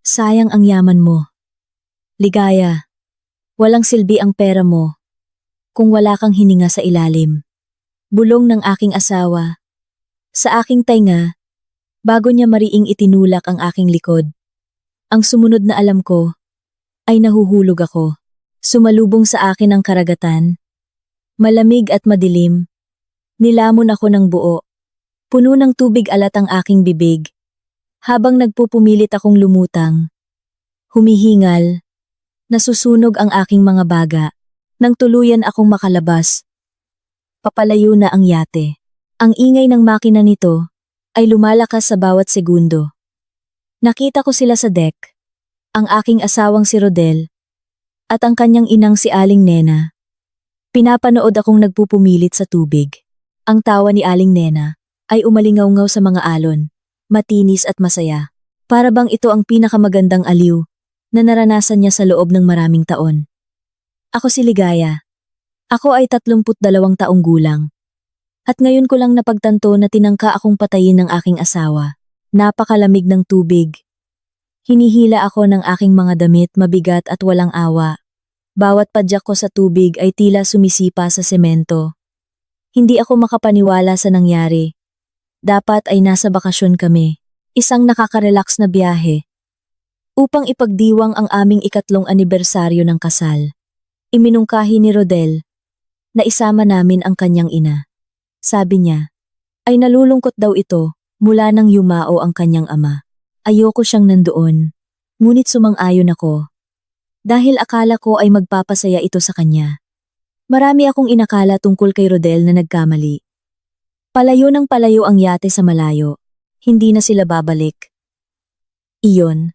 Sayang ang yaman mo. Ligaya, walang silbi ang pera mo kung wala kang hininga sa ilalim. Bulong ng aking asawa. Sa aking tainga, bago niya mariing itinulak ang aking likod. Ang sumunod na alam ko, ay nahuhulog ako. Sumalubong sa akin ang karagatan. Malamig at madilim. Nilamon ako ng buo. Puno ng tubig alat ang aking bibig. Habang nagpupumilit akong lumutang. Humihingal. Nasusunog ang aking mga baga. Nang tuluyan akong makalabas. Papalayo na ang yate. Ang ingay ng makina nito ay lumalakas sa bawat segundo. Nakita ko sila sa deck. Ang aking asawang si Rodel at ang kanyang inang si Aling Nena. Pinapanood akong nagpupumilit sa tubig. Ang tawa ni Aling Nena ay umalingaw-ngaw sa mga alon, matinis at masaya. Para bang ito ang pinakamagandang aliw na naranasan niya sa loob ng maraming taon. Ako si Ligaya. Ako ay 32 taong gulang. At ngayon ko lang napagtanto na tinangka akong patayin ng aking asawa. Napakalamig ng tubig. Hinihila ako ng aking mga damit mabigat at walang awa. Bawat padyak ko sa tubig ay tila sumisipa sa semento. Hindi ako makapaniwala sa nangyari. Dapat ay nasa bakasyon kami. Isang nakaka-relax na biyahe. Upang ipagdiwang ang aming 3 anibersaryo ng kasal. Iminungkahi ni Rodel na isama namin ang kanyang ina. Sabi niya, ay nalulungkot daw ito mula nang yumao ang kanyang ama. Ayoko siyang nandoon, ngunit sumang-ayon ako. Dahil akala ko ay magpapasaya ito sa kanya. Marami akong inakala tungkol kay Rodel na nagkamali. Palayo ng palayo ang yate sa malayo. Hindi na sila babalik. Iyon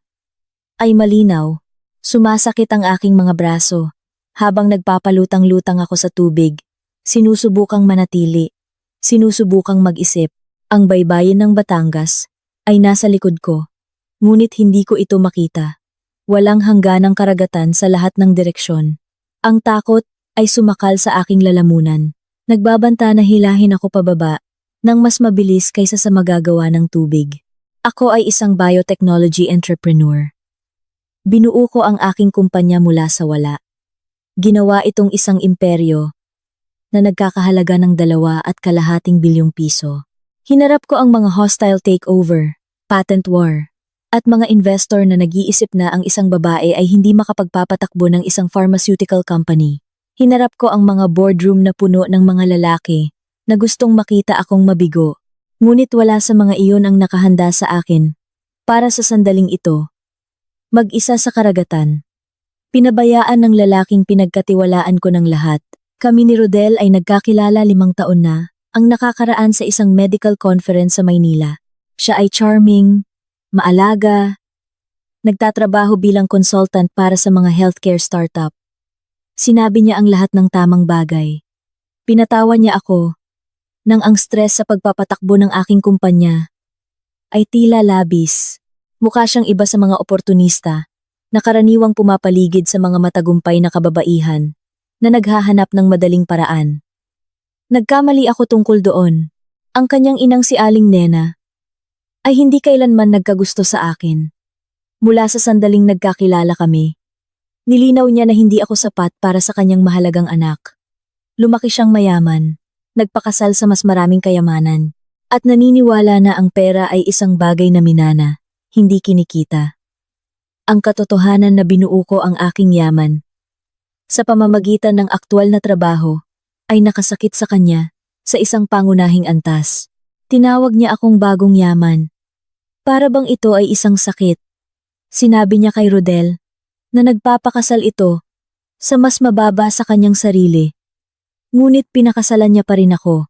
ay malinaw. Sumasakit ang aking mga braso. Habang nagpapalutang-lutang ako sa tubig, sinusubukang manatili. Sinusubukang mag-isip. Ang baybayin ng Batangas ay nasa likod ko. Ngunit hindi ko ito makita. Walang hangganang karagatan sa lahat ng direksyon. Ang takot ay sumakal sa aking lalamunan. Nagbabanta na hilahin ako pababa nang mas mabilis kaysa sa magagawa ng tubig. Ako ay isang biotechnology entrepreneur. Binuo ko ang aking kumpanya mula sa wala. Ginawa itong isang imperyo na nagkakahalaga ng 2.5 bilyong piso. Hinarap ko ang mga hostile takeover, patent war, at mga investor na nag-iisip na ang isang babae ay hindi makapagpapatakbo ng isang pharmaceutical company. Hinarap ko ang mga boardroom na puno ng mga lalaki na gustong makita akong mabigo. Ngunit wala sa mga iyon ang nakahanda sa akin para sa sandaling ito. Mag-isa sa karagatan. Pinabayaan ng lalaking pinagkatiwalaan ko ng lahat. Kami ni Rodel ay nagkakilala 5 taon na, ang nakakaraan sa isang medical conference sa Maynila. Siya ay charming, maalaga, nagtatrabaho bilang consultant para sa mga healthcare startup. Sinabi niya ang lahat ng tamang bagay. Pinatawa niya ako, nang ang stress sa pagpapatakbo ng aking kumpanya ay tila labis. Mukha siyang iba sa mga oportunista, na karaniwang pumapaligid sa mga matagumpay na kababaihan, na naghahanap ng madaling paraan. Nagkamali ako tungkol doon. Ang kanyang inang si Aling Nena ay hindi kailanman nagkagusto sa akin. Mula sa sandaling nagkakilala kami, nilinaw niya na hindi ako sapat para sa kanyang mahalagang anak. Lumaki siyang mayaman, nagpakasal sa mas maraming kayamanan, at naniniwala na ang pera ay isang bagay na minana, hindi kinikita. Ang katotohanan na binuo ko ang aking yaman sa pamamagitan ng aktwal na trabaho ay nakasakit sa kanya sa isang pangunahing antas. Tinawag niya akong bagong yaman. Para bang ito ay isang sakit. Sinabi niya kay Rodel na nagpapakasal ito sa mas mababa sa kanyang sarili. Ngunit pinakasalan niya pa rin ako.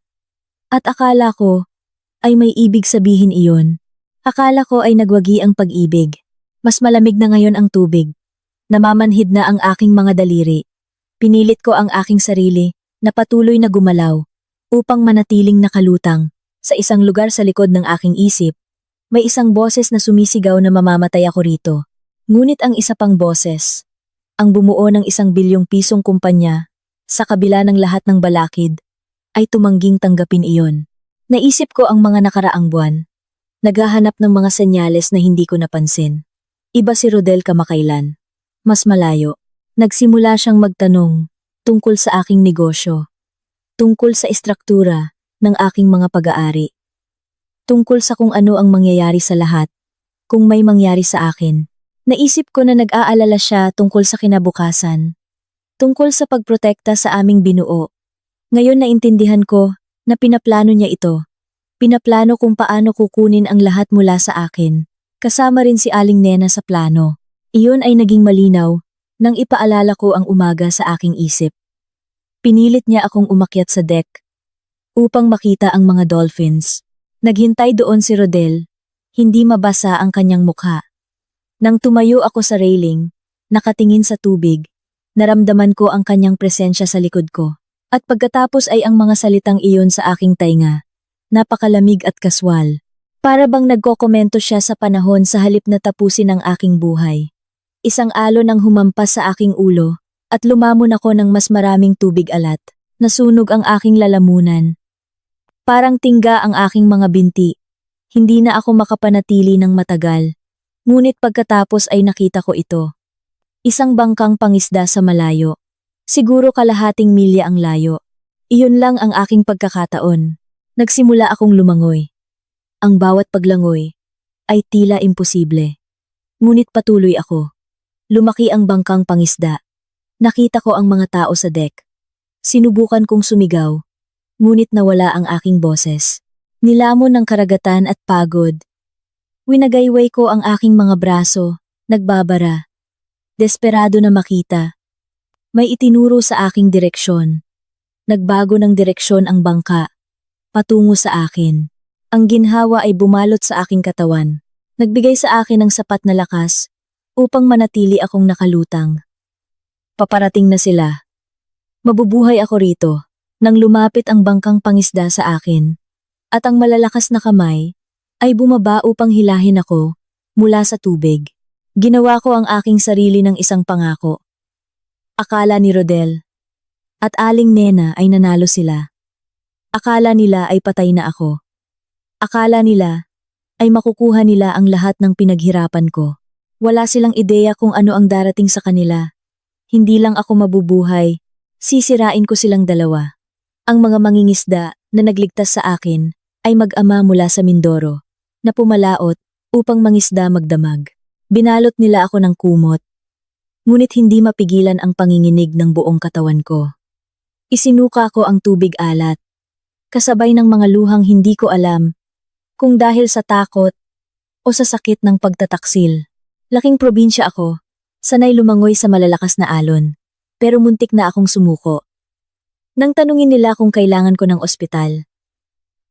At akala ko ay may ibig sabihin iyon. Akala ko ay nagwagi ang pag-ibig. Mas malamig na ngayon ang tubig. Namamanhid na ang aking mga daliri. Pinilit ko ang aking sarili na patuloy na gumalaw upang manatiling nakalutang. Sa isang lugar sa likod ng aking isip, may isang boses na sumisigaw na mamamatay ako rito. Ngunit ang isa pang boses, ang bumuo ng 1 bilyong pisong kumpanya, sa kabila ng lahat ng balakid, ay tumangging tanggapin iyon. Naisip ko ang mga nakaraang buwan, naghahanap ng mga senyales na hindi ko napansin. Iba si Rodel kamakailan. Mas malayo. Nagsimula siyang magtanong tungkol sa aking negosyo, tungkol sa istruktura ng aking mga pag-aari, tungkol sa kung ano ang mangyayari sa lahat, kung may mangyari sa akin. Naisip ko na nag-aalala siya tungkol sa kinabukasan, tungkol sa pagprotekta sa aming binuo. Ngayon naintindihan ko na pinaplano niya ito. Pinaplano kung paano kukunin ang lahat mula sa akin. Kasama rin si Aling Nena sa plano. Iyon ay naging malinaw nang ipaalala ko ang umaga sa aking isip. Pinilit niya akong umakyat sa deck upang makita ang mga dolphins. Naghintay doon si Rodel, hindi mabasa ang kanyang mukha. Nang tumayo ako sa railing, nakatingin sa tubig, naramdaman ko ang kanyang presensya sa likod ko. At pagkatapos ay ang mga salitang iyon sa aking tainga. Napakalamig at kaswal. Para bang nagkokomento siya sa panahon sa halip na tapusin ang aking buhay. Isang alon ang humampas sa aking ulo at lumamon ako ng mas maraming tubig alat. Nasunog ang aking lalamunan. Parang tingga ang aking mga binti. Hindi na ako makapanatili ng matagal. Ngunit pagkatapos ay nakita ko ito. Isang bangkang pangisda sa malayo. Siguro kalahating milya ang layo. Iyon lang ang aking pagkakataon. Nagsimula akong lumangoy. Ang bawat paglangoy ay tila imposible. Ngunit patuloy ako. Lumaki ang bangkang pangisda. Nakita ko ang mga tao sa deck. Sinubukan kong sumigaw, ngunit nawala ang aking boses. Nilamon ng karagatan at pagod. Winagayway ko ang aking mga braso, nagbabara. Desperado na makita. May itinuro sa aking direksyon. Nagbago ng direksyon ang bangka, patungo sa akin. Ang ginhawa ay bumalot sa aking katawan. Nagbigay sa akin ng sapat na lakas upang manatili akong nakalutang. Paparating na sila. Mabubuhay ako rito nang lumapit ang bangkang pangisda sa akin. At ang malalakas na kamay ay bumaba upang hilahin ako mula sa tubig. Ginawa ko ang aking sarili ng isang pangako. Akala ni Rodel at Aling Nena ay nanalo sila. Akala nila ay patay na ako. Akala nila ay makukuha nila ang lahat ng pinaghirapan ko. Wala silang ideya kung ano ang darating sa kanila. Hindi lang ako mabubuhay, sisirain ko silang dalawa. Ang mga mangingisda na nagligtas sa akin ay mag-ama mula sa Mindoro, na pumalaot upang mangisda magdamag. Binalot nila ako ng kumot. Ngunit hindi mapigilan ang panginginig ng buong katawan ko. Isinuka ko ang tubig alat, kasabay ng mga luhang hindi ko alam kung dahil sa takot o sa sakit ng pagtataksil. Laking probinsya ako, sanay lumangoy sa malalakas na alon, pero muntik na akong sumuko. Nang tanungin nila kung kailangan ko ng ospital,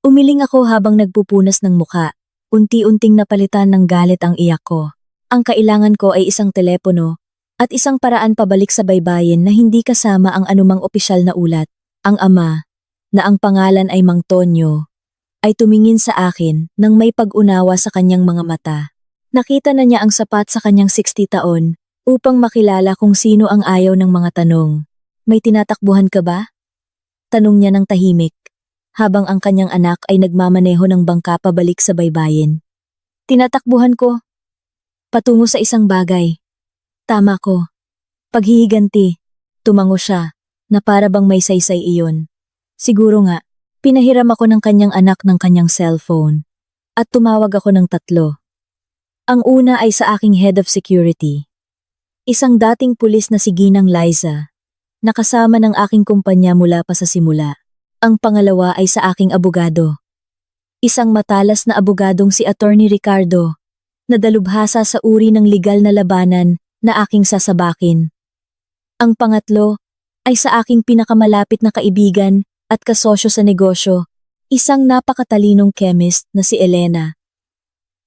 umiling ako habang nagpupunas ng muka, unti-unting napalitan ng galit ang iyak ko. Ang kailangan ko ay isang telepono at isang paraan pabalik sa baybayin na hindi kasama ang anumang opisyal na ulat. Ang ama, na ang pangalan ay Mang Tonyo, ay tumingin sa akin nang may pag-unawa sa kanyang mga mata. Nakita na niya ang sapat sa kanyang 60 taon upang makilala kung sino ang ayaw ng mga tanong. May tinatakbuhan ka ba? Tanong niya ng tahimik, habang ang kanyang anak ay nagmamaneho ng bangka pabalik sa baybayin. Tinatakbuhan ko. Patungo sa isang bagay. Tama ko. Paghihiganti. Tumango siya, na para bang may saysay iyon. Siguro nga, pinahiram ako ng kanyang anak ng kanyang cellphone. At tumawag ako ng 3. Ang una ay sa aking head of security. Isang dating pulis na si Ginang Liza, nakasama ng aking kumpanya mula pa sa simula. Ang pangalawa ay sa aking abogado. Isang matalas na abogadong si Attorney Ricardo, na dalubhasa sa uri ng legal na labanan na aking sasabakin. Ang pangatlo ay sa aking pinakamalapit na kaibigan at kasosyo sa negosyo, isang napakatalinong chemist na si Elena,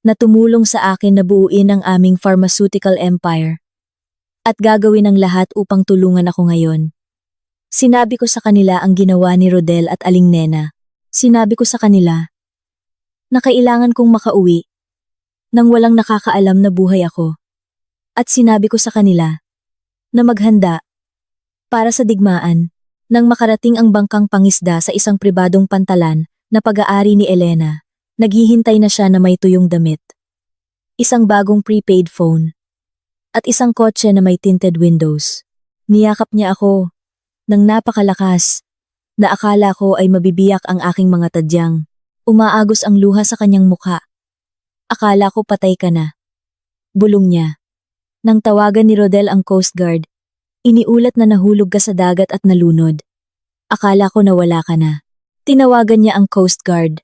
na tumulong sa akin na buuin ang aming pharmaceutical empire. At gagawin ang lahat upang tulungan ako ngayon. Sinabi ko sa kanila ang ginawa ni Rodel at Aling Nena. Sinabi ko sa kanila na kailangan kong makauwi nang walang nakakaalam na buhay ako. At sinabi ko sa kanila na maghanda para sa digmaan nang makarating ang bangkang pangisda sa isang pribadong pantalan na pag-aari ni Elena. Naghihintay na siya na may tuyong damit. Isang bagong prepaid phone at isang kotse na may tinted windows. Niyakap niya ako nang napakalakas na akala ko ay mabibiyak ang aking mga tadyang. Umaagos ang luha sa kanyang mukha. Akala ko patay ka na. Bulong niya. Nang tawagan ni Rodel ang Coast Guard, iniulat na nahulog ka sa dagat at nalunod. Akala ko nawala ka na. Tinawagan niya ang Coast Guard.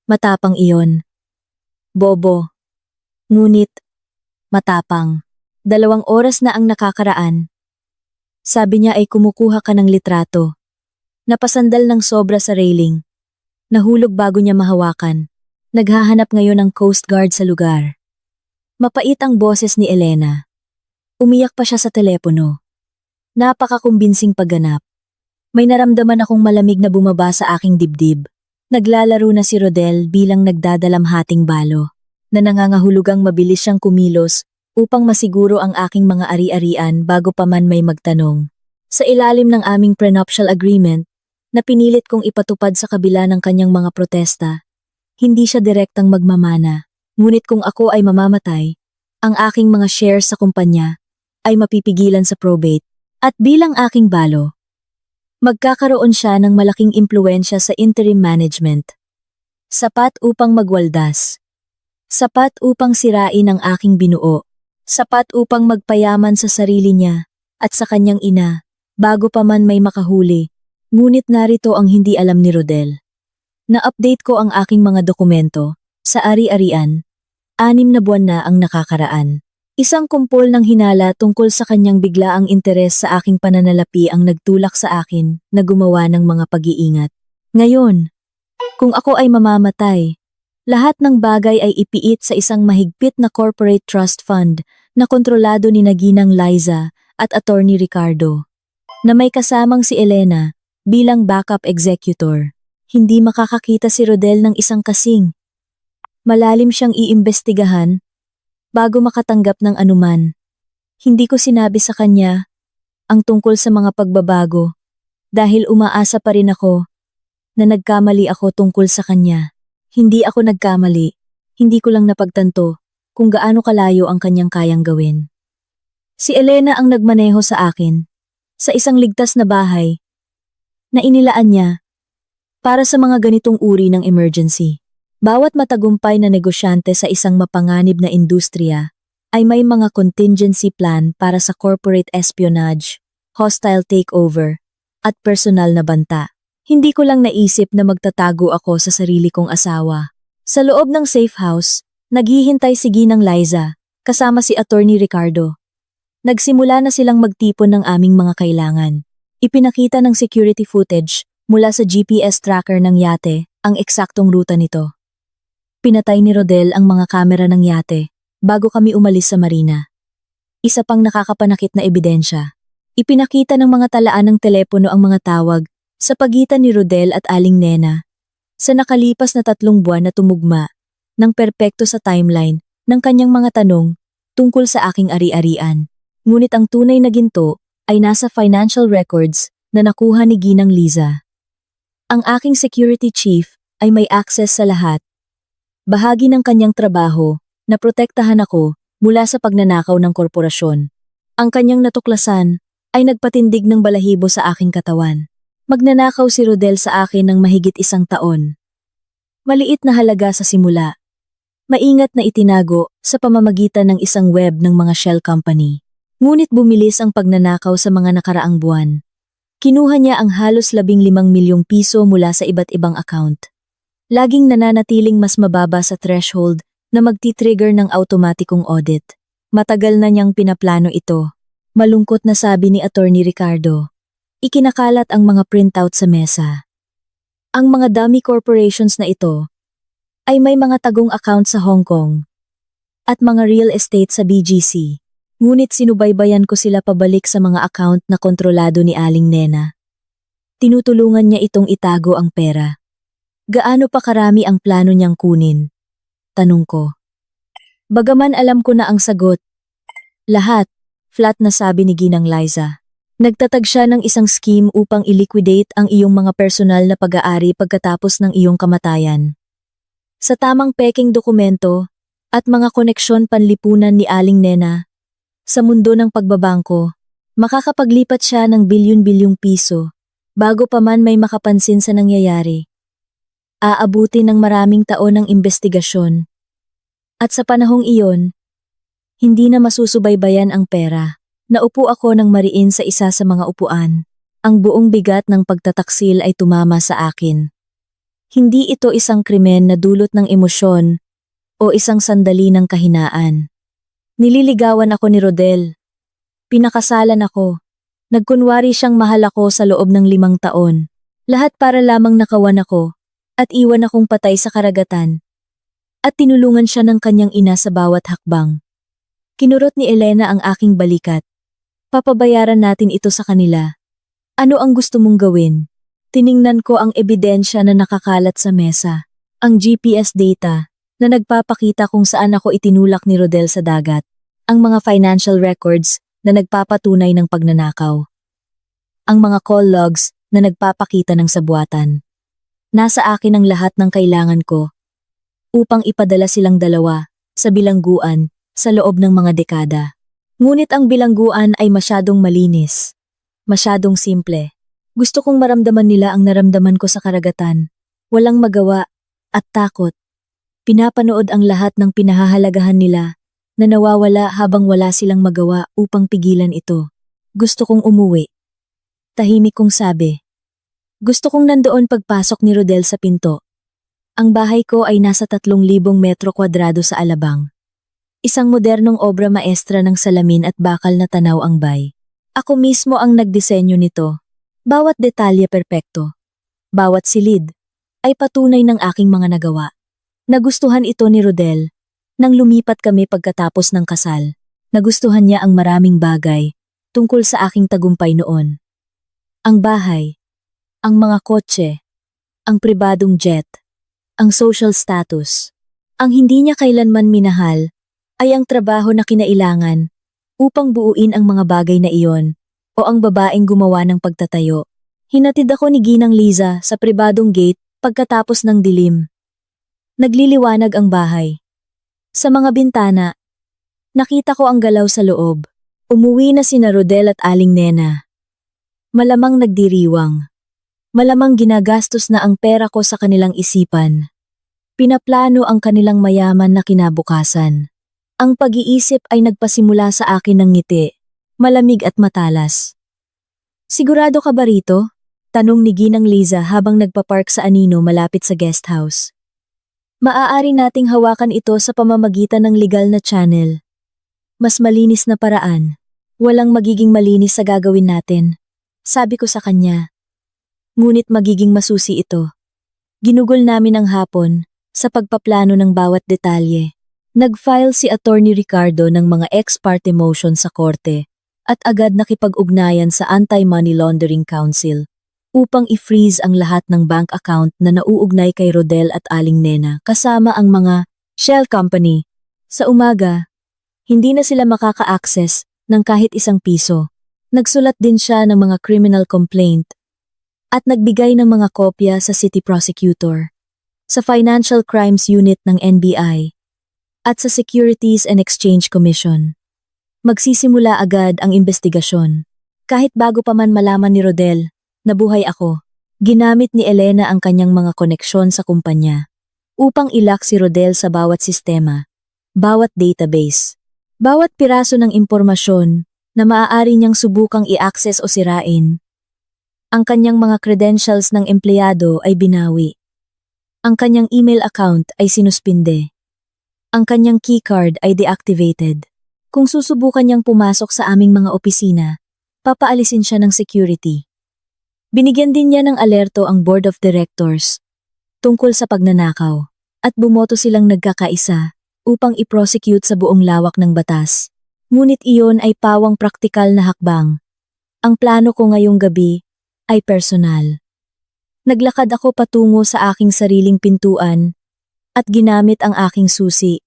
Matapang iyon. Bobo. Ngunit, matapang. 2 oras na ang nakakaraan. Sabi niya ay kumukuha ka ng litrato. Napasandal ng sobra sa railing. Nahulog bago niya mahawakan. Naghahanap ngayon ng Coast Guard sa lugar. Mapait ang boses ni Elena. Umiyak pa siya sa telepono. Napakakumbinsing pagganap. May naramdaman akong malamig na bumaba sa aking dibdib. Naglalaro na si Rodel bilang nagdadalamhating balo, na nangangahulugang mabilis siyang kumilos upang masiguro ang aking mga ari-arian bago pa man may magtanong. Sa ilalim ng aming prenuptial agreement, na pinilit kong ipatupad sa kabila ng kanyang mga protesta, hindi siya direktang magmamana, ngunit kung ako ay mamamatay, ang aking mga shares sa kumpanya ay mapipigilan sa probate, at bilang aking balo, magkakaroon siya ng malaking impluensya sa interim management. Sapat upang magwaldas. Sapat upang sirain ang aking binuo. Sapat upang magpayaman sa sarili niya at sa kanyang ina bago pa man may makahuli. Ngunit narito ang hindi alam ni Rodel. Na-update ko ang aking mga dokumento sa ari-arian. 6 na buwan na ang nakakaraan. Isang kumpol ng hinala tungkol sa kanyang biglaang interes sa aking pananalapi ang nagtulak sa akin na gumawa ng mga pag-iingat. Ngayon, kung ako ay mamamatay, lahat ng bagay ay ipiit sa isang mahigpit na corporate trust fund na kontrolado ni Ginang Liza at Attorney Ricardo, na may kasamang si Elena bilang backup executor. Hindi makakakita si Rodel ng isang kasing. Malalim siyang iimbestigahan bago makatanggap ng anuman. Hindi ko sinabi sa kanya ang tungkol sa mga pagbabago dahil umaasa pa rin ako na nagkamali ako tungkol sa kanya. Hindi ako nagkamali, hindi ko lang napagtanto kung gaano kalayo ang kanyang kayang gawin. Si Elena ang nagmaneho sa akin, sa isang ligtas na bahay, na inilaan niya para sa mga ganitong uri ng emergency. Bawat matagumpay na negosyante sa isang mapanganib na industriya ay may mga contingency plan para sa corporate espionage, hostile takeover, at personal na banta. Hindi ko lang naisip na magtatago ako sa sarili kong asawa. Sa loob ng safe house, naghihintay si Ginang Liza, kasama si Attorney Ricardo. Nagsimula na silang magtipon ng aming mga kailangan. Ipinakita ng security footage mula sa GPS tracker ng yate ang eksaktong ruta nito. Pinatay ni Rodel ang mga kamera ng yate bago kami umalis sa marina. Isa pang nakakapanakit na ebidensya. Ipinakita ng mga talaan ng telepono ang mga tawag sa pagitan ni Rodel at Aling Nena sa nakalipas na 3 buwan na tumugma ng perpekto sa timeline ng kanyang mga tanong tungkol sa aking ari-arian. Ngunit ang tunay na ginto ay nasa financial records na nakuha ni Ginang Liza. Ang aking security chief ay may access sa lahat. Bahagi ng kanyang trabaho na protektahan ako mula sa pagnanakaw ng korporasyon. Ang kanyang natuklasan ay nagpatindig ng balahibo sa aking katawan. Magnanakaw si Rodel sa akin ng mahigit 1 taon. Maliit na halaga sa simula. Maingat na itinago sa pamamagitan ng isang web ng mga shell company. Ngunit bumilis ang pagnanakaw sa mga nakaraang buwan. Kinuha niya ang halos 15 milyong piso mula sa iba't ibang account. Laging nananatiling mas mababa sa threshold na magti-trigger ng automatikong audit. Matagal na niyang pinaplano ito. Malungkot na sabi ni Attorney Ricardo. Ikinakalat ang mga printout sa mesa. Ang mga dummy corporations na ito ay may mga tagong account sa Hong Kong at mga real estate sa BGC. Ngunit sinubaybayan ko sila pabalik sa mga account na kontrolado ni Aling Nena. Tinutulungan niya itong itago ang pera. Gaano pa karami ang plano niyang kunin? Tanong ko. Bagaman alam ko na ang sagot. Lahat, flat na sabi ni Ginang Liza. Nagtatag siya ng isang scheme upang i-liquidate ang iyong mga personal na pag-aari pagkatapos ng iyong kamatayan. Sa tamang peking dokumento at mga koneksyon panlipunan ni Aling Nena, Sa mundo ng pagbabangko, makakapaglipat siya ng bilyon-bilyong piso bago pa man may makapansin sa nangyayari. Aabuti ng maraming taon ng investigasyon. At sa panahong iyon, hindi na masusubaybayan ang pera. Naupo ako ng mariin sa isa sa mga upuan. Ang buong bigat ng pagtataksil ay tumama sa akin. Hindi ito isang krimen na dulot ng emosyon o isang sandali ng kahinaan. Nililigawan ako ni Rodel. Pinakasalan ako. Nagkunwari siyang mahal ako sa loob ng 5 taon. Lahat para lamang nakawan ako at iwan akong patay sa karagatan. At tinulungan siya ng kanyang ina sa bawat hakbang. Kinurot ni Elena ang aking balikat. Papabayaran natin ito sa kanila. Ano ang gusto mong gawin? Tiningnan ko ang ebidensya na nakakalat sa mesa. Ang GPS data na nagpapakita kung saan ako itinulak ni Rodel sa dagat. Ang mga financial records na nagpapatunay ng pagnanakaw. Ang mga call logs na nagpapakita ng sabuatan. Nasa akin ang lahat ng kailangan ko upang ipadala silang dalawa sa bilangguan sa loob ng mga dekada. Ngunit ang bilangguan ay masyadong malinis. Masyadong simple. Gusto kong maramdaman nila ang naramdaman ko sa karagatan. Walang magawa at takot. Pinapanood ang lahat ng pinahahalagahan nila na nawawala habang wala silang magawa upang pigilan ito. Gusto kong umuwi. Tahimik kong sabi. Gusto kong nandoon pagpasok ni Rodel sa pinto. Ang bahay ko ay nasa 3,000 metro kwadrado sa Alabang. Isang modernong obra maestra ng salamin at bakal na tanaw ang bay. Ako mismo ang nagdisenyo nito. Bawat detalye perpekto. Bawat silid ay patunay ng aking mga nagawa. Nagustuhan ito ni Rodel nang lumipat kami pagkatapos ng kasal. Nagustuhan niya ang maraming bagay tungkol sa aking tagumpay noon. Ang bahay, ang mga kotse, ang pribadong jet, ang social status. Ang hindi niya kailanman minahal ay ang trabaho na kinailangan upang buuin ang mga bagay na iyon o ang babaeng gumawa ng pagtatayo. Hinatid ako ni Ginang Liza sa pribadong gate pagkatapos ng dilim. Nagliliwanag ang bahay. Sa mga bintana, nakita ko ang galaw sa loob. Umuwi na sina Rodel at Aling Nena. Malamang nagdiriwang. Malamang ginagastos na ang pera ko sa kanilang isipan. Pinaplano ang kanilang mayaman na kinabukasan. Ang pag-iisip ay nagpasimula sa akin ng ngiti, malamig at matalas. Sigurado ka ba rito? Tanong ni Ginang Liza habang nagpapark sa anino malapit sa guest house. Maaari nating hawakan ito sa pamamagitan ng legal na channel. Mas malinis na paraan. Walang magiging malinis sa gagawin natin. Sabi ko sa kanya. Ngunit magiging masusi ito. Ginugol namin ang hapon sa pagpaplano ng bawat detalye. Nag-file si Attorney Ricardo ng mga ex parte motion sa korte at agad nakipag-ugnayan sa Anti-Money Laundering Council upang i-freeze ang lahat ng bank account na nauugnay kay Rodel at Aling Nena kasama ang mga shell company. Sa umaga, hindi na sila makaka-access ng kahit ₱1. Nagsulat din siya ng mga criminal complaint at nagbigay ng mga kopya sa city prosecutor, sa Financial Crimes Unit ng NBI, at sa Securities and Exchange Commission. Magsisimula agad ang investigasyon. Kahit bago pa man malaman ni Rodel, nabuhay ako. Ginamit ni Elena ang kanyang mga koneksyon sa kumpanya upang ilak si Rodel sa bawat sistema, bawat database, bawat piraso ng impormasyon na maaari niyang subukang i-access o sirain. Ang kanyang mga credentials ng empleyado ay binawi. Ang kanyang email account ay sinuspinde. Ang kanyang keycard ay deactivated. Kung susubukan niyang pumasok sa aming mga opisina, papaalisin siya ng security. Binigyan din niya ng alerto ang Board of Directors tungkol sa pagnanakaw at bumoto silang nagkakaisa upang i-prosecute sa buong lawak ng batas. Ngunit iyon ay pawang praktikal na hakbang. Ang plano ko ngayong gabi ay personal. Naglakad ako patungo sa aking sariling pintuan at ginamit ang aking susi.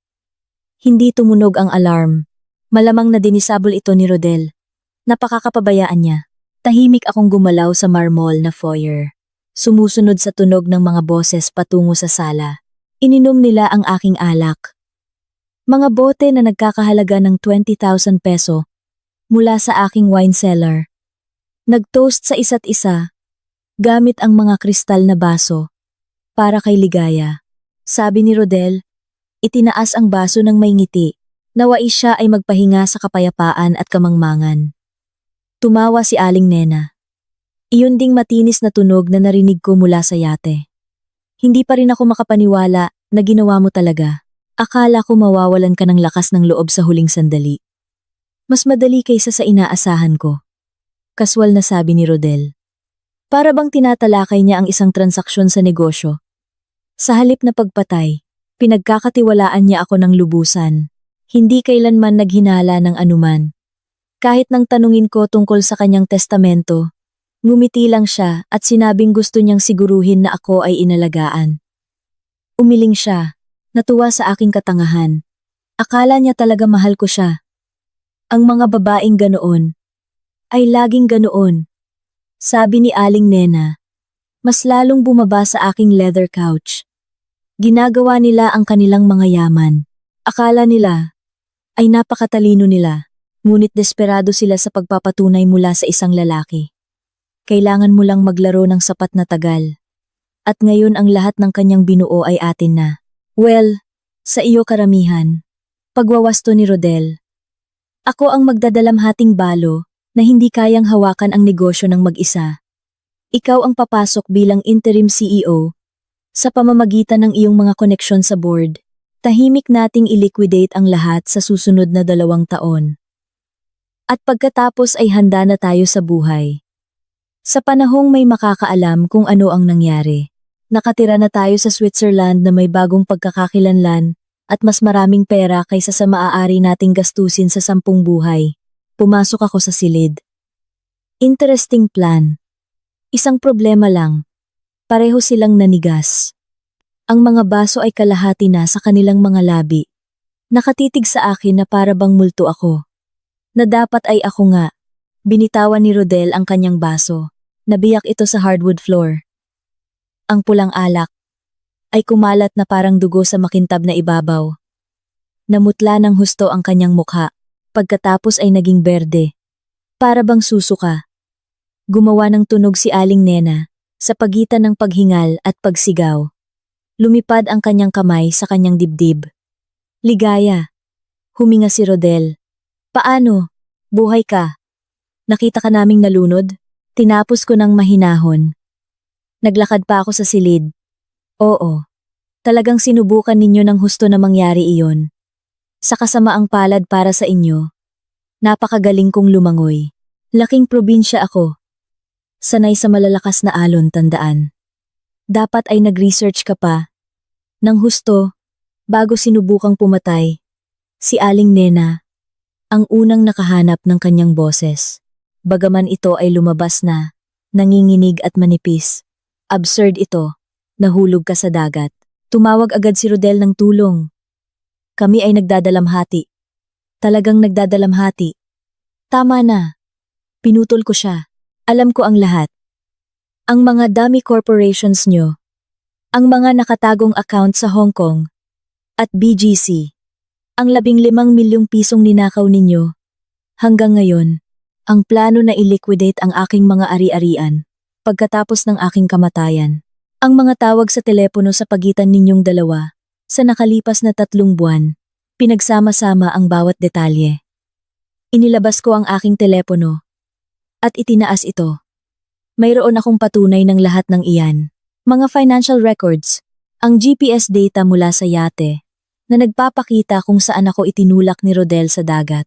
Hindi tumunog ang alarm. Malamang na dinisable ito ni Rodel. Napakakapabayaan niya. Tahimik akong gumalaw sa marmol na foyer. Sumusunod sa tunog ng mga boses patungo sa sala. Ininom nila ang aking alak. Mga bote na nagkakahalaga ng 20,000 peso mula sa aking wine cellar. Nag-toast sa isa't isa gamit ang mga kristal na baso para kay Ligaya. Sabi ni Rodel, itinaas ang baso ng may ngiti. Nawais siya ay magpahinga sa kapayapaan at kamangmangan. Tumawa si Aling Nena. Iyon ding matinis na tunog na narinig ko mula sa yate. Hindi pa rin ako makapaniwala na ginawa mo talaga. Akala ko mawawalan ka ng lakas ng loob sa huling sandali. Mas madali kaysa sa inaasahan ko. Kaswal na sabi ni Rodel. Para bang tinatalakay niya ang isang transaksyon sa negosyo. Sa halip na pagpatay, pinagkakatiwalaan niya ako ng lubusan. Hindi kailanman naghinala ng anuman. Kahit nang tanungin ko tungkol sa kanyang testamento, ngumiti lang siya at sinabing gusto niyang siguruhin na ako ay inalagaan. Umiling siya, natuwa sa aking katangahan. Akala niya talaga mahal ko siya. Ang mga babaeng ganoon ay laging ganoon. Sabi ni Aling Nena, mas lalong bumaba sa aking leather couch. Ginagawa nila ang kanilang mga yaman. Akala nila ay napakatalino nila, ngunit desperado sila sa pagpapatunay mula sa isang lalaki. Kailangan mo lang maglaro ng sapat na tagal. At ngayon ang lahat ng kanyang binuo ay atin na. Well, sa iyo karamihan. Pagwawasto ni Rodel. Ako ang magdadalamhating balo na hindi kayang hawakan ang negosyo ng mag-isa. Ikaw ang papasok bilang interim CEO. Sa pamamagitan ng iyong mga koneksyon sa board, tahimik nating i-liquidate ang lahat sa susunod na 2 taon. At pagkatapos ay handa na tayo sa buhay. Sa panahong may makakaalam kung ano ang nangyari, nakatira na tayo sa Switzerland na may bagong pagkakakilanlan at mas maraming pera kaysa sa maaari nating gastusin sa 10 buhay. Pumasok ako sa silid. Interesting plan. Isang problema lang. Pareho silang nanigas. Ang mga baso ay kalahati na sa kanilang mga labi. Nakatitig sa akin na para bang multo ako. Na dapat ay ako nga. Binitawan ni Rodel ang kanyang baso. Nabiyak ito sa hardwood floor. Ang pulang alak ay kumalat na parang dugo sa makintab na ibabaw. Namutla ng husto ang kanyang mukha. Pagkatapos ay naging berde. Para bang susuka. Gumawa ng tunog si Aling Nena sa pagitan ng paghingal at pagsigaw. Lumipad ang kanyang kamay sa kanyang dibdib. Ligaya. Huminga si Rodel. Paano? Buhay ka? Nakita ka naming nalunod? Tinapos ko ng mahinahon. Naglakad pa ako sa silid. Oo. Talagang sinubukan ninyo ng husto na mangyari iyon. Sa kasamaang palad para sa inyo. Napakagaling kong lumangoy. Laking probinsya ako. Sanay sa malalakas na alon, tandaan. Dapat ay nag-research ka pa. Nang husto, bago sinubukang pumatay, si Aling Nena, ang unang nakahanap ng kanyang boses. Bagaman ito ay lumabas na, nanginginig at manipis. Absurd ito, nahulog ka sa dagat. Tumawag agad si Rodel ng tulong. Kami ay nagdadalamhati. Talagang nagdadalamhati. Tama na. Pinutol ko siya. Alam ko ang lahat. Ang mga dummy corporations nyo. Ang mga nakatagong account sa Hong Kong. At BGC. Ang 15 milyong pisong ninakaw ninyo. Hanggang ngayon, ang plano na i-liquidate ang aking mga ari-arian. Pagkatapos ng aking kamatayan. Ang mga tawag sa telepono sa pagitan ninyong dalawa. Sa nakalipas na 3 buwan, pinagsama-sama ang bawat detalye. Inilabas ko ang aking telepono at itinaas ito. Mayroon akong patunay ng lahat ng iyan. Mga financial records, ang GPS data mula sa yate na nagpapakita kung saan ako itinulak ni Rodel sa dagat.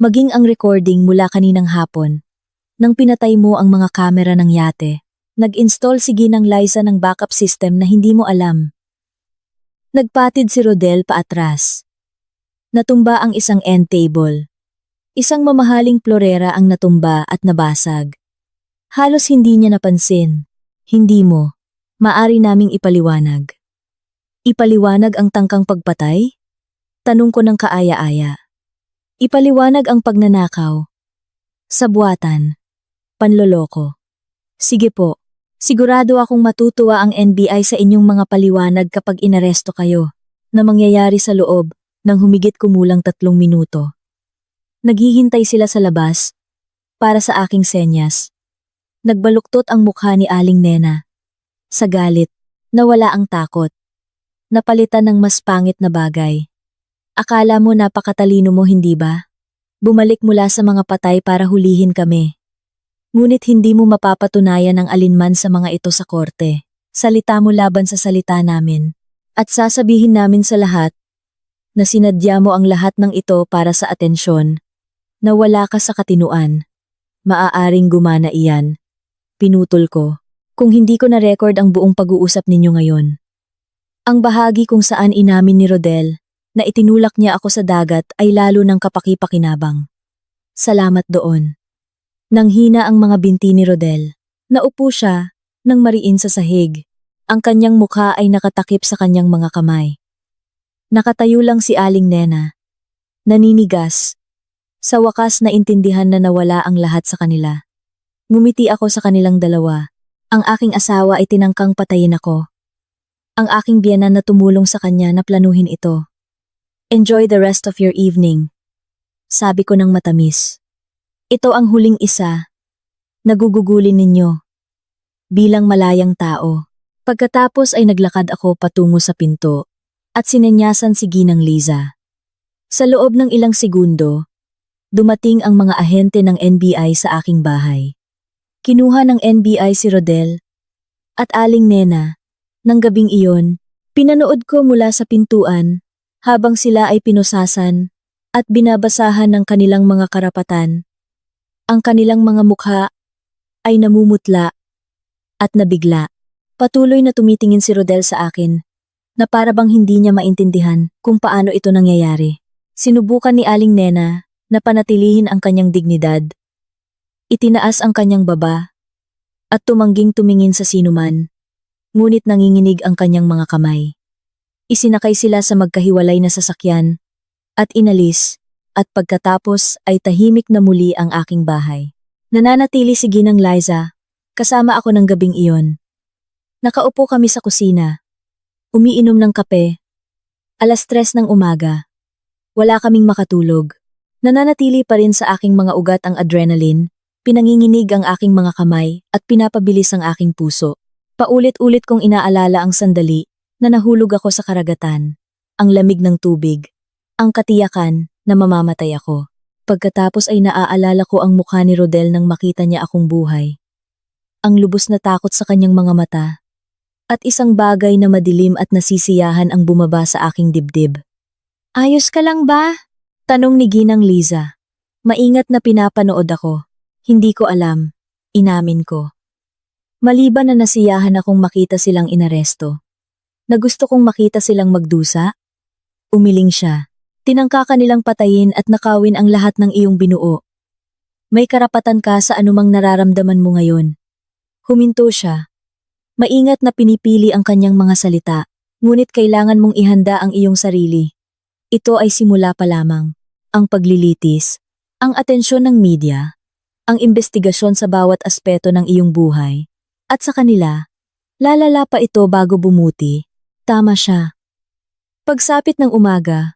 Maging ang recording mula kaninang hapon. Nang pinatay mo ang mga kamera ng yate, nag-install si Ginang Liza ng backup system na hindi mo alam. Nagpatid si Rodel paatras. Natumba ang isang end table. Isang mamahaling florera ang natumba at nabasag. Halos hindi niya napansin. Hindi mo. Maari naming ipaliwanag. Ipaliwanag ang tangkang pagpatay? Tanong ko ng kaaya-aya. Ipaliwanag ang pagnanakaw. Sabwatan. Panloloko. Sige po. Sigurado akong matutuwa ang NBI sa inyong mga paliwanag kapag inaresto kayo. Na mangyayari sa loob nang humigit kumulang 3 minuto. Naghihintay sila sa labas para sa aking senyas. Nagbaluktot ang mukha ni Aling Nena. Sa galit, nawala ang takot. Napalitan ng mas pangit na bagay. Akala mo napakatalino mo, hindi ba? Bumalik mula sa mga patay para hulihin kami. Ngunit hindi mo mapapatunayan ang alinman sa mga ito sa korte. Salita mo laban sa salita namin. At sasabihin namin sa lahat na sinadya mo ang lahat ng ito para sa atensyon, na wala ka sa katinuan. Maaaring gumana iyan. Pinutol ko. Kung hindi ko na-record ang buong pag-uusap ninyo ngayon. Ang bahagi kung saan inamin ni Rodel na itinulak niya ako sa dagat ay lalo ng kapaki-pakinabang. Salamat doon. Nanghina ang mga binti ni Rodel. Naupo siya nang mariin sa sahig. Ang kanyang mukha ay nakatakip sa kanyang mga kamay. Nakatayo lang si Aling Nena. Naninigas. Sa wakas naintindihan na nawala ang lahat sa kanila. Ngumiti ako sa kanilang dalawa. Ang aking asawa ay tinangkang patayin ako. Ang aking biyenan na tumulong sa kanya na planuhin ito. Enjoy the rest of your evening. Sabi ko ng matamis. Ito ang huling isa. Nagugugulin ninyo. Bilang malayang tao. Pagkatapos ay naglakad ako patungo sa pinto at sinenyasan si Ginang Liza. Sa loob ng ilang segundo, dumating ang mga ahente ng NBI sa aking bahay. Kinuha ng NBI si Rodel at Aling Nena. Nang gabing iyon, pinanood ko mula sa pintuan habang sila ay pinusasan at binabasahan ng kanilang mga karapatan. Ang kanilang mga mukha ay namumutla at nabigla. Patuloy na tumitingin si Rodel sa akin na para bang hindi niya maintindihan kung paano ito nangyayari. Sinubukan ni Aling Nena na panatilihin ang kanyang dignidad. Itinaas ang kanyang baba at tumangging tumingin sa sinuman, ngunit nanginginig ang kanyang mga kamay. Isinakay sila sa magkahiwalay na sasakyan at inalis at pagkatapos ay tahimik na muli ang aking bahay. Nananatili si Ginang Liza, kasama ako ng gabing iyon. Nakaupo kami sa kusina, umiinom ng kape, 3:00 ng umaga. Wala kaming makatulog. Nananatili pa rin sa aking mga ugat ang adrenaline. Pinanginginig ang aking mga kamay at pinapabilis ang aking puso. Paulit-ulit kong inaalala ang sandali na nahulog ako sa karagatan, ang lamig ng tubig, ang katiyakan na mamamatay ako. Pagkatapos ay naaalala ko ang mukha ni Rodel nang makita niya akong buhay. Ang lubos na takot sa kanyang mga mata at isang bagay na madilim at nasisiyahan ang bumaba sa aking dibdib. Ayos ka lang ba? Tanong ni Ginang Liza. Maingat na pinapanood ako. Hindi ko alam, inamin ko. Maliban na nasiyahan akong makita silang inaresto. Na gusto kong makita silang magdusa? Umiling siya. Tinangka ka nilang patayin at nakawin ang lahat ng iyong binuo. May karapatan ka sa anumang nararamdaman mo ngayon. Huminto siya. Maingat na pinipili ang kanyang mga salita, ngunit kailangan mong ihanda ang iyong sarili. Ito ay simula pa lamang. Ang paglilitis, ang atensyon ng media, ang investigasyon sa bawat aspeto ng iyong buhay. At sa kanila, lalala pa ito bago bumuti. Tama siya. Pagsapit ng umaga,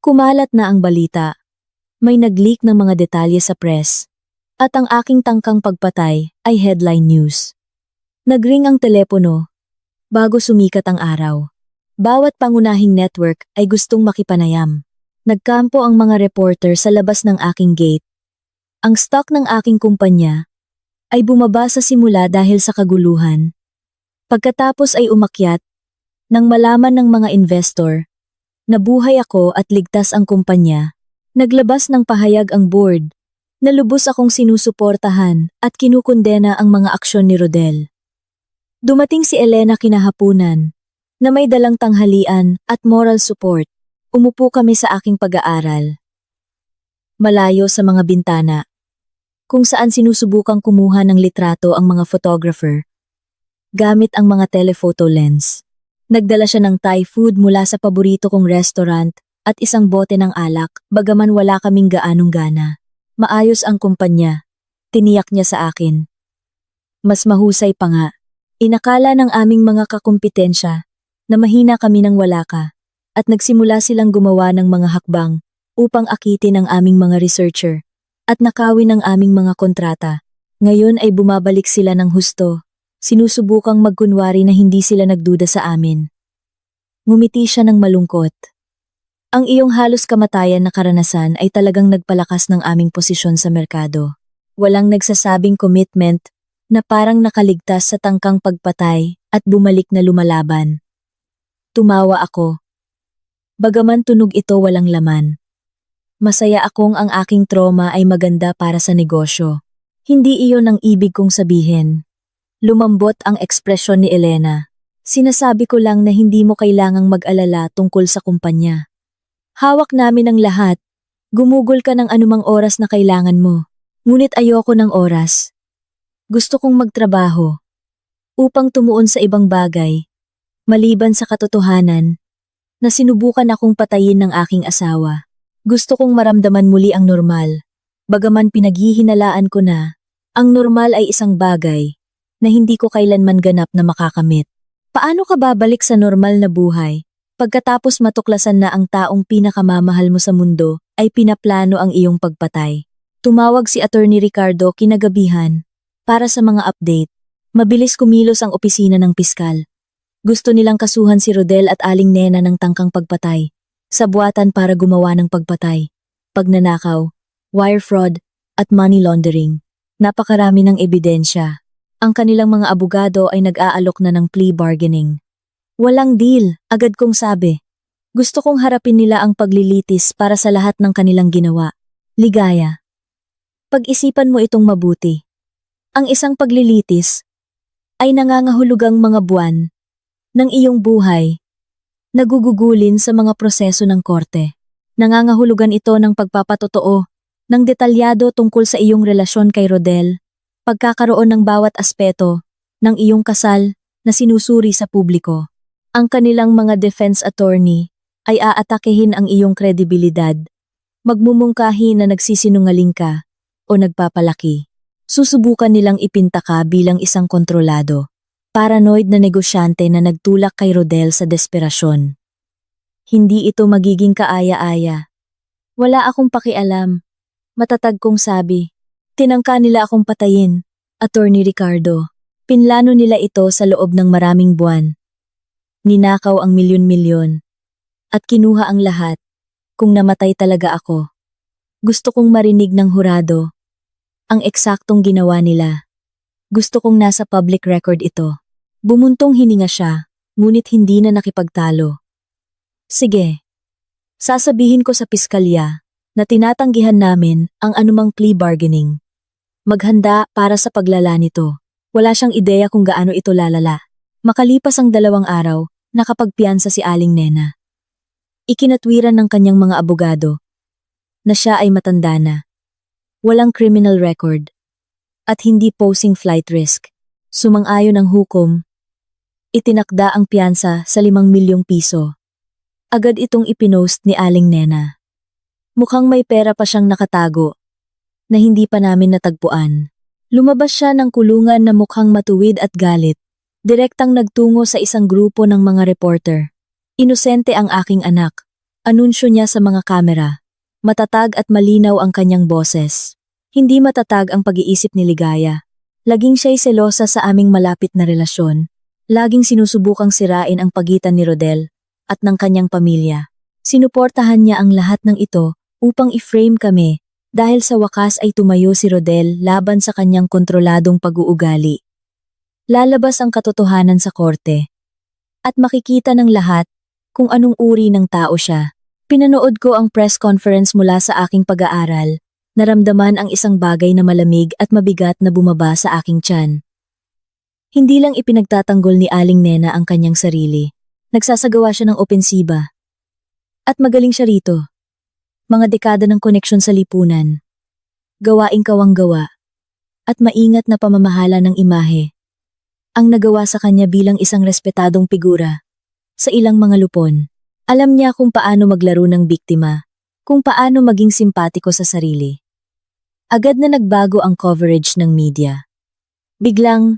kumalat na ang balita. May nag-leak ng mga detalye sa press. At ang aking tangkang pagpatay ay headline news. Nagring ang telepono bago sumikat ang araw. Bawat pangunahing network ay gustong makipanayam. Nagkampo ang mga reporter sa labas ng aking gate. Ang stock ng aking kumpanya ay bumaba sa simula dahil sa kaguluhan. Pagkatapos ay umakyat nang malaman ng mga investor na buhay ako at ligtas ang kumpanya. Naglabas ng pahayag ang board na lubos akong sinusuportahan at kinukondena ang mga aksyon ni Rodel. Dumating si Elena kinahapunan na may dalang tanghalian at moral support. Umupo kami sa aking pag-aaral. Malayo sa mga bintana, kung saan sinusubukang kumuha ng litrato ang mga photographer, gamit ang mga telephoto lens. Nagdala siya ng Thai food mula sa paborito kong restaurant at isang bote ng alak, bagaman wala kaming gaanong gana. Maayos ang kumpanya, tiniyak niya sa akin. Mas mahusay pa nga, inakala ng aming mga kakumpetensya na mahina kami nang wala ka, at nagsimula silang gumawa ng mga hakbang upang akitin ang aming mga researcher at nakawin ang aming mga kontrata. Ngayon ay bumabalik sila ng husto. Sinusubukang magkunwari na hindi sila nagduda sa amin. Ngumiti siya ng malungkot. Ang iyong halos kamatayan na karanasan ay talagang nagpalakas ng aming posisyon sa merkado. Walang nagsasabing commitment na parang nakaligtas sa tangkang pagpatay at bumalik na lumalaban. Tumawa ako. Bagaman tunog ito walang laman. Masaya akong ang aking trauma ay maganda para sa negosyo. Hindi iyon ang ibig kong sabihin. Lumambot ang ekspresyon ni Elena. Sinasabi ko lang na hindi mo kailangang mag-alala tungkol sa kumpanya. Hawak namin ang lahat. Gumugol ka ng anumang oras na kailangan mo. Ngunit ayoko ng oras. Gusto kong magtrabaho. Upang tumuon sa ibang bagay. Maliban sa katotohanan na sinubukan akong patayin ng aking asawa. Gusto kong maramdaman muli ang normal. Bagaman pinaghihinalaan ko na, ang normal ay isang bagay na hindi ko kailanman ganap na makakamit. Paano ka babalik sa normal na buhay pagkatapos matuklasan na ang taong pinakamamahal mo sa mundo ay pinaplano ang iyong pagpatay? Tumawag si Attorney Ricardo kinagabihan para sa mga update. Mabilis kumilos ang opisina ng piskal. Gusto nilang kasuhan si Rodel at Aling Nena ng tangkang pagpatay, sabuatan para gumawa ng pagpatay, pagnanakaw, wire fraud, at money laundering. Napakarami ng ebidensya. Ang kanilang mga abogado ay nag-aalok na ng plea bargaining. Walang deal, agad kong sabi. Gusto kong harapin nila ang paglilitis para sa lahat ng kanilang ginawa. Ligaya. Pag-isipan mo itong mabuti. Ang isang paglilitis ay nangangahulugang mga buwan ng iyong buhay, nagugugulin sa mga proseso ng korte. Nangangahulugan ito ng pagpapatotoo ng detalyado tungkol sa iyong relasyon kay Rodel, pagkakaroon ng bawat aspeto ng iyong kasal na sinusuri sa publiko. Ang kanilang mga defense attorney ay aatakehin ang iyong kredibilidad, magmumungkahi na nagsisinungaling ka o nagpapalaki. Susubukan nilang ipinta ka bilang isang kontrolado, paranoid na negosyante na nagtulak kay Rodel sa desperasyon. Hindi ito magiging kaaya-aya. Wala akong pakialam. Matatag kong sabi. Tinangka nila akong patayin, Attorney Ricardo. Pinlano nila ito sa loob ng maraming buwan. Ninakaw ang milyon-milyon. At kinuha ang lahat, kung namatay talaga ako. Gusto kong marinig ng hurado ang eksaktong ginawa nila. Gusto kong nasa public record ito. Bumuntong hininga siya, ngunit hindi na nakipagtalo. Sige. Sasabihin ko sa piskalya na tinatanggihan namin ang anumang plea bargaining. Maghanda para sa paglala nito. Wala siyang ideya kung gaano ito lalala. Makalipas ang 2 araw, nakapagpiyansa si Aling Nena. Ikinatwiran ng kanyang mga abogado na siya ay matanda na. Walang criminal record at hindi posing flight risk. Sumang-ayon ang hukom. Itinakda ang piyansa sa 5 milyong piso. Agad itong ipinost ni Aling Nena. Mukhang may pera pa siyang nakatago na hindi pa namin natagpuan. Lumabas siya ng kulungan na mukhang matuwid at galit. Direktang nagtungo sa isang grupo ng mga reporter. Inosente ang aking anak. Anunsyo niya sa mga kamera. Matatag at malinaw ang kanyang boses. Hindi matatag ang pag-iisip ni Ligaya. Laging siya'y selosa sa aming malapit na relasyon. Laging sinusubukang sirain ang pagitan ni Rodel at ng kanyang pamilya. Sinuportahan niya ang lahat ng ito upang i-frame kami dahil sa wakas ay tumayo si Rodel laban sa kanyang kontroladong pag-uugali. Lalabas ang katotohanan sa korte. At makikita ng lahat kung anong uri ng tao siya. Pinanood ko ang press conference mula sa aking pag-aaral. Naramdaman ang isang bagay na malamig at mabigat na bumaba sa aking tiyan. Hindi lang ipinagtatanggol ni Aling Nena ang kanyang sarili. Nagsasagawa siya ng opensiba. At magaling siya rito. Mga dekada ng koneksyon sa lipunan. Gawaing kawang-gawa. At maingat na pamamahala ng imahe. Ang nagawa sa kanya bilang isang respetadong figura sa ilang mga lupon. Alam niya kung paano maglaro ng biktima, kung paano maging simpatiko sa sarili. Agad na nagbago ang coverage ng media. Biglang,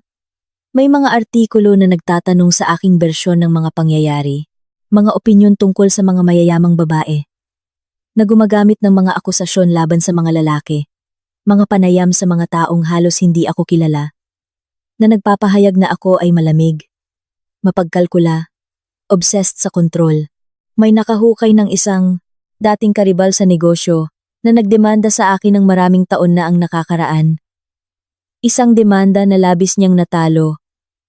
may mga artikulo na nagtatanong sa aking bersyon ng mga pangyayari. mga opinyon tungkol sa mga mayayamang babae, na gumagamit ng mga akusasyon laban sa mga lalaki, mga panayam sa mga taong halos hindi ako kilala, na nagpapahayag na ako ay malamig, mapagkalkula, obsessed sa kontrol. May nakahukay ng isang dating karibal sa negosyo na nagdemanda sa akin ng maraming taon na ang nakakaraan. Isang demanda na labis niyang natalo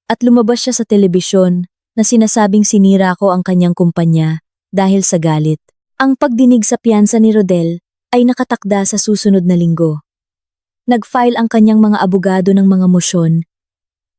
at lumabas siya sa telebisyon na sinasabing sinira ko ang kanyang kumpanya dahil sa galit. Ang pagdinig sa piyansa ni Rodel ay nakatakda sa susunod na linggo. Nag-file ang kanyang mga abogado ng mga mosyon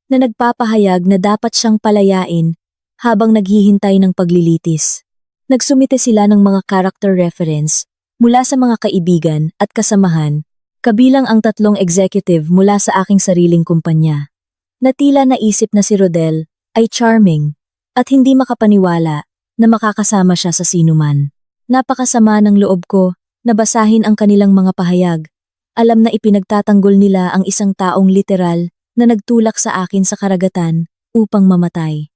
na nagpapahayag na dapat siyang palayain habang naghihintay ng paglilitis. Nagsumite sila ng mga character reference mula sa mga kaibigan at kasamahan, kabilang ang 3 executive mula sa aking sariling kumpanya, na tila naisip na si Rodel ay charming at hindi makapaniwala na makakasama siya sa sinuman. Napakasama ng loob ko na basahin ang kanilang mga pahayag. Alam na ipinagtatanggol nila ang isang taong literal na nagtulak sa akin sa karagatan upang mamatay.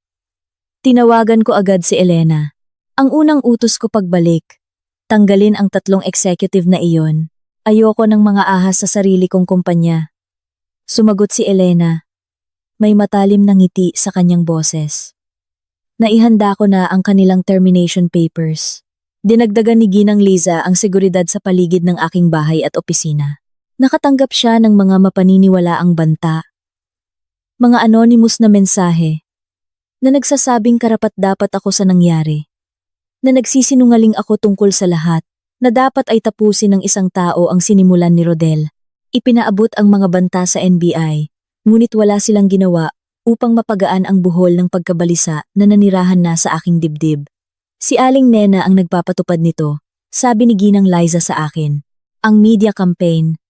Tinawagan ko agad si Elena. Ang unang utos ko pagbalik, tanggalin ang 3 executive na iyon. Ayoko ng mga ahas sa sarili kong kumpanya. Sumagot si Elena. May matalim na ngiti sa kanyang boses. Naihanda ko na ang kanilang termination papers. Dinagdagan ni Ginang Liza ang seguridad sa paligid ng aking bahay at opisina. Nakatanggap siya ng mga mapaniniwalaang banta. Mga anonymous na mensahe na nagsasabing karapat-dapat ako sa nangyari. Na nagsisinungaling ako tungkol sa lahat. Na dapat ay tapusin ng isang tao ang sinimulan ni Rodel. Ipinaabot ang mga banta sa NBI, ngunit wala silang ginawa upang mapagaan ang buhol ng pagkabalisa na nanirahan na sa aking dibdib. Si Aling Nena ang nagpapatupad nito, sabi ni Ginang Liza sa akin. Ang media campaign,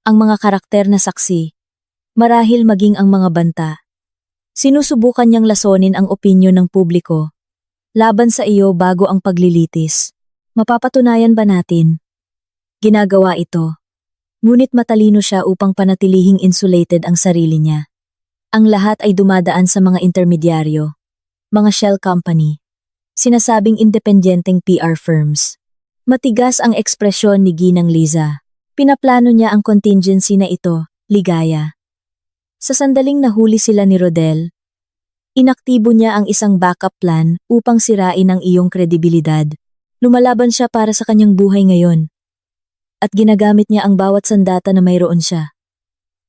ang mga karakter na saksi, marahil maging ang mga banta. Sinusubukan niyang lasonin ang opinyon ng publiko laban sa iyo bago ang paglilitis. Mapapatunayan ba natin? Ginagawa ito. Ngunit matalino siya upang panatilihing insulated ang sarili niya. Ang lahat ay dumadaan sa mga intermedyaryo, mga shell company, sinasabing independenteng PR firms. Matigas ang ekspresyon ni Ginang Liza. Pinaplano niya ang contingency na ito, ligaya. Sa sandaling nahuli sila ni Rodel, inaktibo niya ang isang backup plan upang sirain ang iyong kredibilidad. Lumalaban siya para sa kanyang buhay ngayon. At ginagamit niya ang bawat sandata na mayroon siya.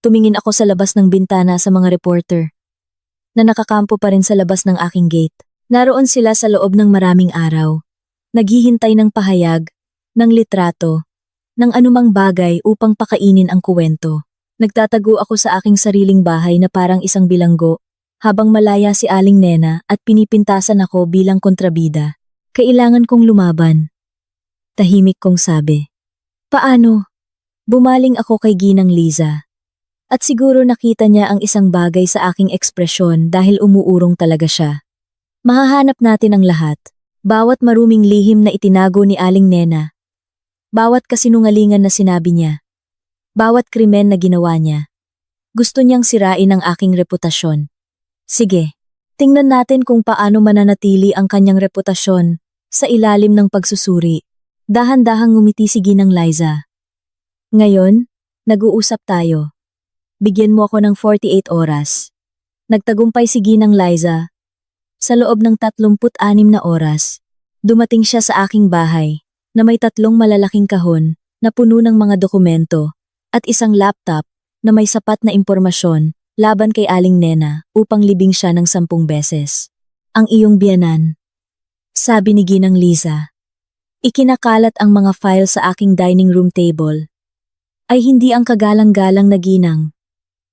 Tumingin ako sa labas ng bintana sa mga reporter na nakakampo pa rin sa labas ng aking gate. Naroon sila sa loob ng maraming araw. Naghihintay ng pahayag, ng litrato, ng anumang bagay upang pakainin ang kuwento. Nagtatago ako sa aking sariling bahay na parang isang bilanggo habang malaya si Aling Nena at pinipintasan ako bilang kontrabida. Kailangan kong lumaban. Tahimik kong sabi. Paano? Bumaling ako kay Ginang Liza. At siguro nakita niya ang isang bagay sa aking ekspresyon dahil umuurong talaga siya. Mahahanap natin ang lahat. Bawat maruming lihim na itinago ni Aling Nena. Bawat kasinungalingan na sinabi niya. Bawat krimen na ginawa niya. Gusto niyang sirain ang aking reputasyon. Sige, tingnan natin kung paano mananatili ang kanyang reputasyon sa ilalim ng pagsusuri. Dahan-dahang ngumiti si Ginang Liza. Ngayon, nag-uusap tayo. Bigyan mo ako ng 48 oras. Nagtagumpay si Ginang Liza. Sa loob ng 36 na oras, dumating siya sa aking bahay na may 3 malalaking kahon na puno ng mga dokumento at isang laptop na may sapat na impormasyon laban kay Aling Nena upang libing siya ng 10 beses. Ang iyong biyanan, sabi ni Ginang Liza. Ikinakalat ang mga file sa aking dining room table. Ay hindi ang kagalang-galang na Ginang.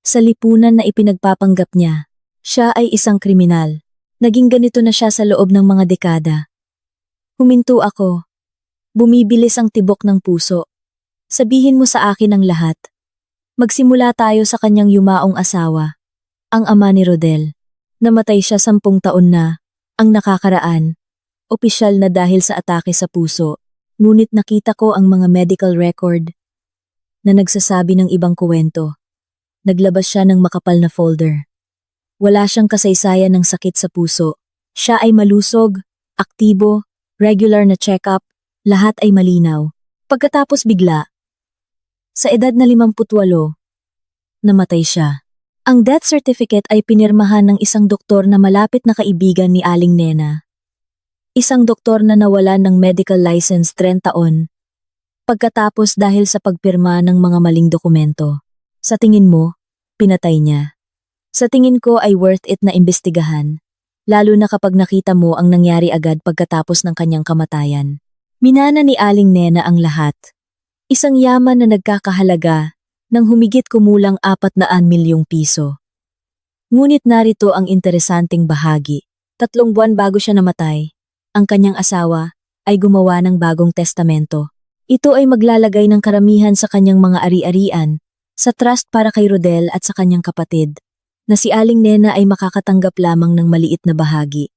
Sa lipunan na ipinagpapanggap niya, siya ay isang kriminal. Naging ganito na siya sa loob ng mga dekada. Huminto ako. Bumibilis ang tibok ng puso. Sabihin mo sa akin ang lahat. Magsimula tayo sa kanyang yumaong asawa, ang ama ni Rodel. Namatay siya 10 taon na, ang nakakaraan. Opisyal na dahil sa atake sa puso, ngunit nakita ko ang mga medical record na nagsasabi ng ibang kuwento. Naglabas siya ng makapal na folder. Wala siyang kasaysayan ng sakit sa puso. Siya ay malusog, aktibo, regular na check-up, lahat ay malinaw. Pagkatapos bigla, sa edad na 58, namatay siya. Ang death certificate ay pinirmahan ng isang doktor na malapit na kaibigan ni Aling Nena. Isang doktor na nawalan ng medical license 30 taon. Pagkatapos dahil sa pagpirma ng mga maling dokumento. Sa tingin mo, pinatay niya. Sa tingin ko ay worth it na imbestigahan. Lalo na kapag nakita mo ang nangyari agad pagkatapos ng kanyang kamatayan. Minana ni Aling Nena ang lahat. Isang yaman na nagkakahalaga ng humigit kumulang 400 milyong piso. Ngunit narito ang interesanting bahagi. 3 buwan bago siya namatay, ang kanyang asawa ay gumawa ng bagong testamento. Ito ay maglalagay ng karamihan sa kanyang mga ari-arian sa trust para kay Rodel at sa kanyang kapatid, na si Aling Nena ay makakatanggap lamang ng maliit na bahagi.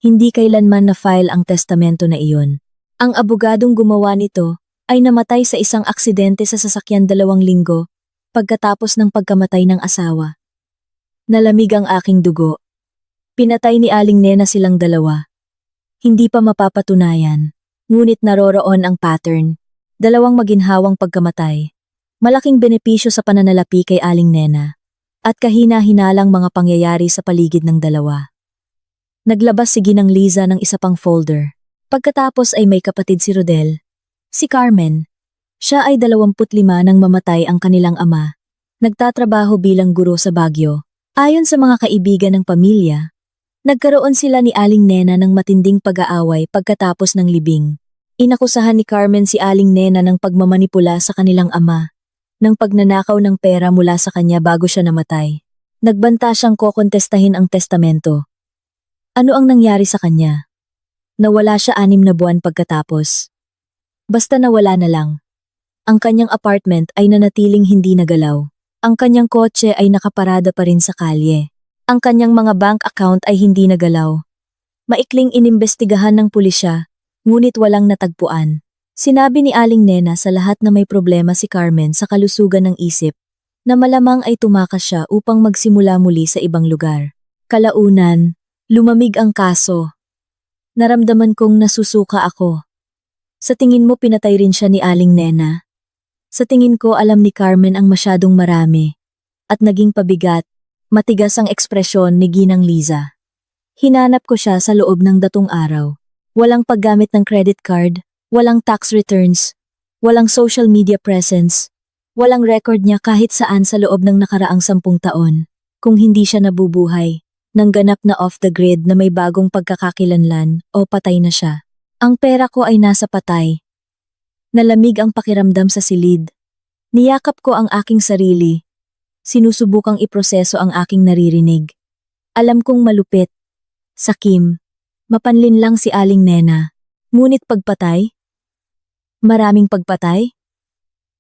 Hindi kailanman na-file ang testamento na iyon. Ang abogadong gumawa nito ay namatay sa isang aksidente sa sasakyan 2 linggo pagkatapos ng pagkamatay ng asawa. Nalamig ang aking dugo. Pinatay ni Aling Nena silang dalawa. Hindi pa mapapatunayan, ngunit naroroon ang pattern. 2 maginhawang pagkamatay. Malaking benepisyo sa pananalapi kay Aling Nena. At kahina-hinalang mga pangyayari sa paligid ng dalawa. Naglabas si Ginang Liza ng isa pang folder. Pagkatapos ay may kapatid si Rodel. Si Carmen. Siya ay 25 nang mamatay ang kanilang ama. Nagtatrabaho bilang guro sa Baguio. Ayon sa mga kaibigan ng pamilya, nagkaroon sila ni Aling Nena ng matinding pag-aaway pagkatapos ng libing. Inakusahan ni Carmen si Aling Nena ng pagmamanipula sa kanilang ama, ng pagnanakaw ng pera mula sa kanya bago siya namatay. Nagbanta siyang kokontestahin ang testamento. Ano ang nangyari sa kanya? Nawala siya 6 na buwan pagkatapos. Basta nawala na lang. Ang kanyang apartment ay nanatiling hindi nagalaw. Ang kanyang kotse ay nakaparada pa rin sa kalye. Ang kanyang mga bank account ay hindi nagalaw. Maikling inimbestigahan ng pulisya, ngunit walang natagpuan. Sinabi ni Aling Nena sa lahat na may problema si Carmen sa kalusugan ng isip, na malamang ay tumakas siya upang magsimula muli sa ibang lugar. Kalaunan, lumamig ang kaso. Naramdaman kong nasusuka ako. Sa tingin mo pinatay rin siya ni Aling Nena? Sa tingin ko alam ni Carmen ang masyadong marami. At naging pabigat, matigas ang ekspresyon ni Ginang Liza. Hinanap ko siya sa loob ng 2 araw. Walang paggamit ng credit card. Walang tax returns, walang social media presence, walang record niya kahit saan sa loob ng nakaraang 10 taon, kung hindi siya nabubuhay, ng ganap na off the grid na may bagong pagkakakilanlan o patay na siya. Ang pera ko ay nasa patay. Nalamig ang pakiramdam sa silid. Niyakap ko ang aking sarili. Sinusubukang iproseso ang aking naririnig. Alam kong malupit. Sakim. Mapanlin lang si Aling Nena. Ngunit pagpatay? Maraming pagpatay?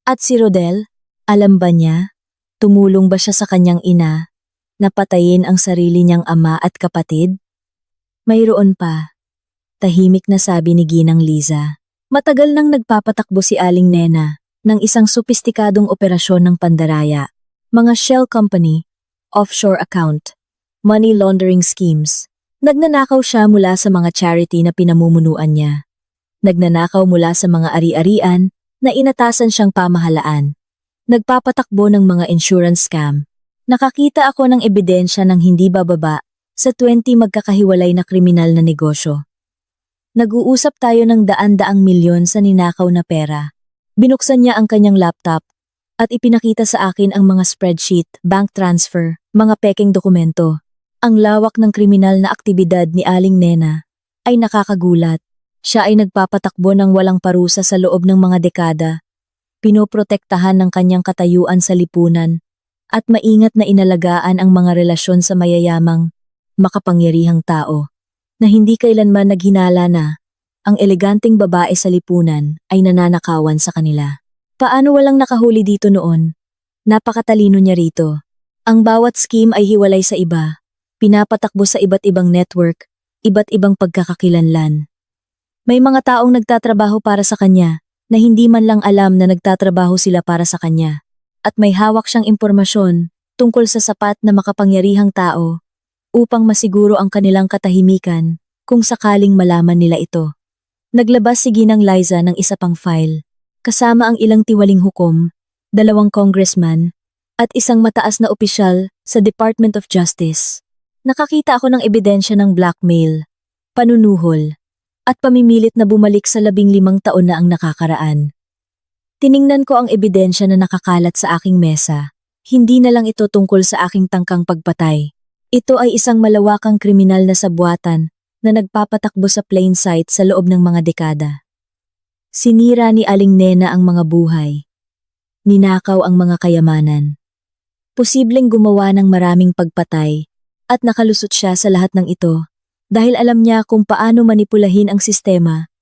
At si Rodel, alam ba niya? Tumulong ba siya sa kanyang ina? Napatayin ang sarili niyang ama at kapatid? Mayroon pa. Tahimik na sabi ni Ginang Liza. Matagal nang nagpapatakbo si Aling Nena ng isang sopistikadong operasyon ng pandaraya. Mga shell company, offshore account, money laundering schemes. Nagnanakaw siya mula sa mga charity na pinamumunuan niya. Nagnanakaw mula sa mga ari-arian na inatasan siyang pamahalaan. Nagpapatakbo ng mga insurance scam. Nakakita ako ng ebidensya ng hindi bababa sa 20 magkakahiwalay na kriminal na negosyo. Nag-uusap tayo ng daan-daang milyon sa ninakaw na pera. Binuksan niya ang kanyang laptop at ipinakita sa akin ang mga spreadsheet, bank transfer, mga pekeng dokumento. Ang lawak ng kriminal na aktibidad ni Aling Nena ay nakakagulat. Siya ay nagpapatakbo ng walang parusa sa loob ng mga dekada. Pinoprotektahan ng kanyang katayuan sa lipunan at maingat na inalagaan ang mga relasyon sa mayayamang, makapangyarihang tao na hindi kailanman naghinala na ang eleganteng babae sa lipunan ay nananakawan sa kanila. Paano walang nakahuli dito noon? Napakatalino niya rito. Ang bawat scheme ay hiwalay sa iba. Pinapatakbo sa iba't ibang network, iba't ibang pagkakakilanlan. May mga taong nagtatrabaho para sa kanya na hindi man lang alam na nagtatrabaho sila para sa kanya. At may hawak siyang impormasyon tungkol sa sapat na makapangyarihang tao upang masiguro ang kanilang katahimikan kung sakaling malaman nila ito. Naglabas si Ginang Liza ng isa pang file, kasama ang ilang tiwaling hukom, 2 congressman, at isang mataas na opisyal sa Department of Justice. Nakakita ako ng ebidensya ng blackmail, panunuhol, at pamimilit na bumalik sa 15 taon na ang nakakaraan. Tiningnan ko ang ebidensya na nakakalat sa aking mesa. Hindi na lang ito tungkol sa aking tangkang pagpatay. Ito ay isang malawakang kriminal na sabwatan na nagpapatakbo sa plain sight sa loob ng mga dekada. Sinira ni Aling Nena ang mga buhay. Ninakaw ang mga kayamanan. Posibleng gumawa ng maraming pagpatay at nakalusot siya sa lahat ng ito dahil alam niya kung paano manipulahin ang sistema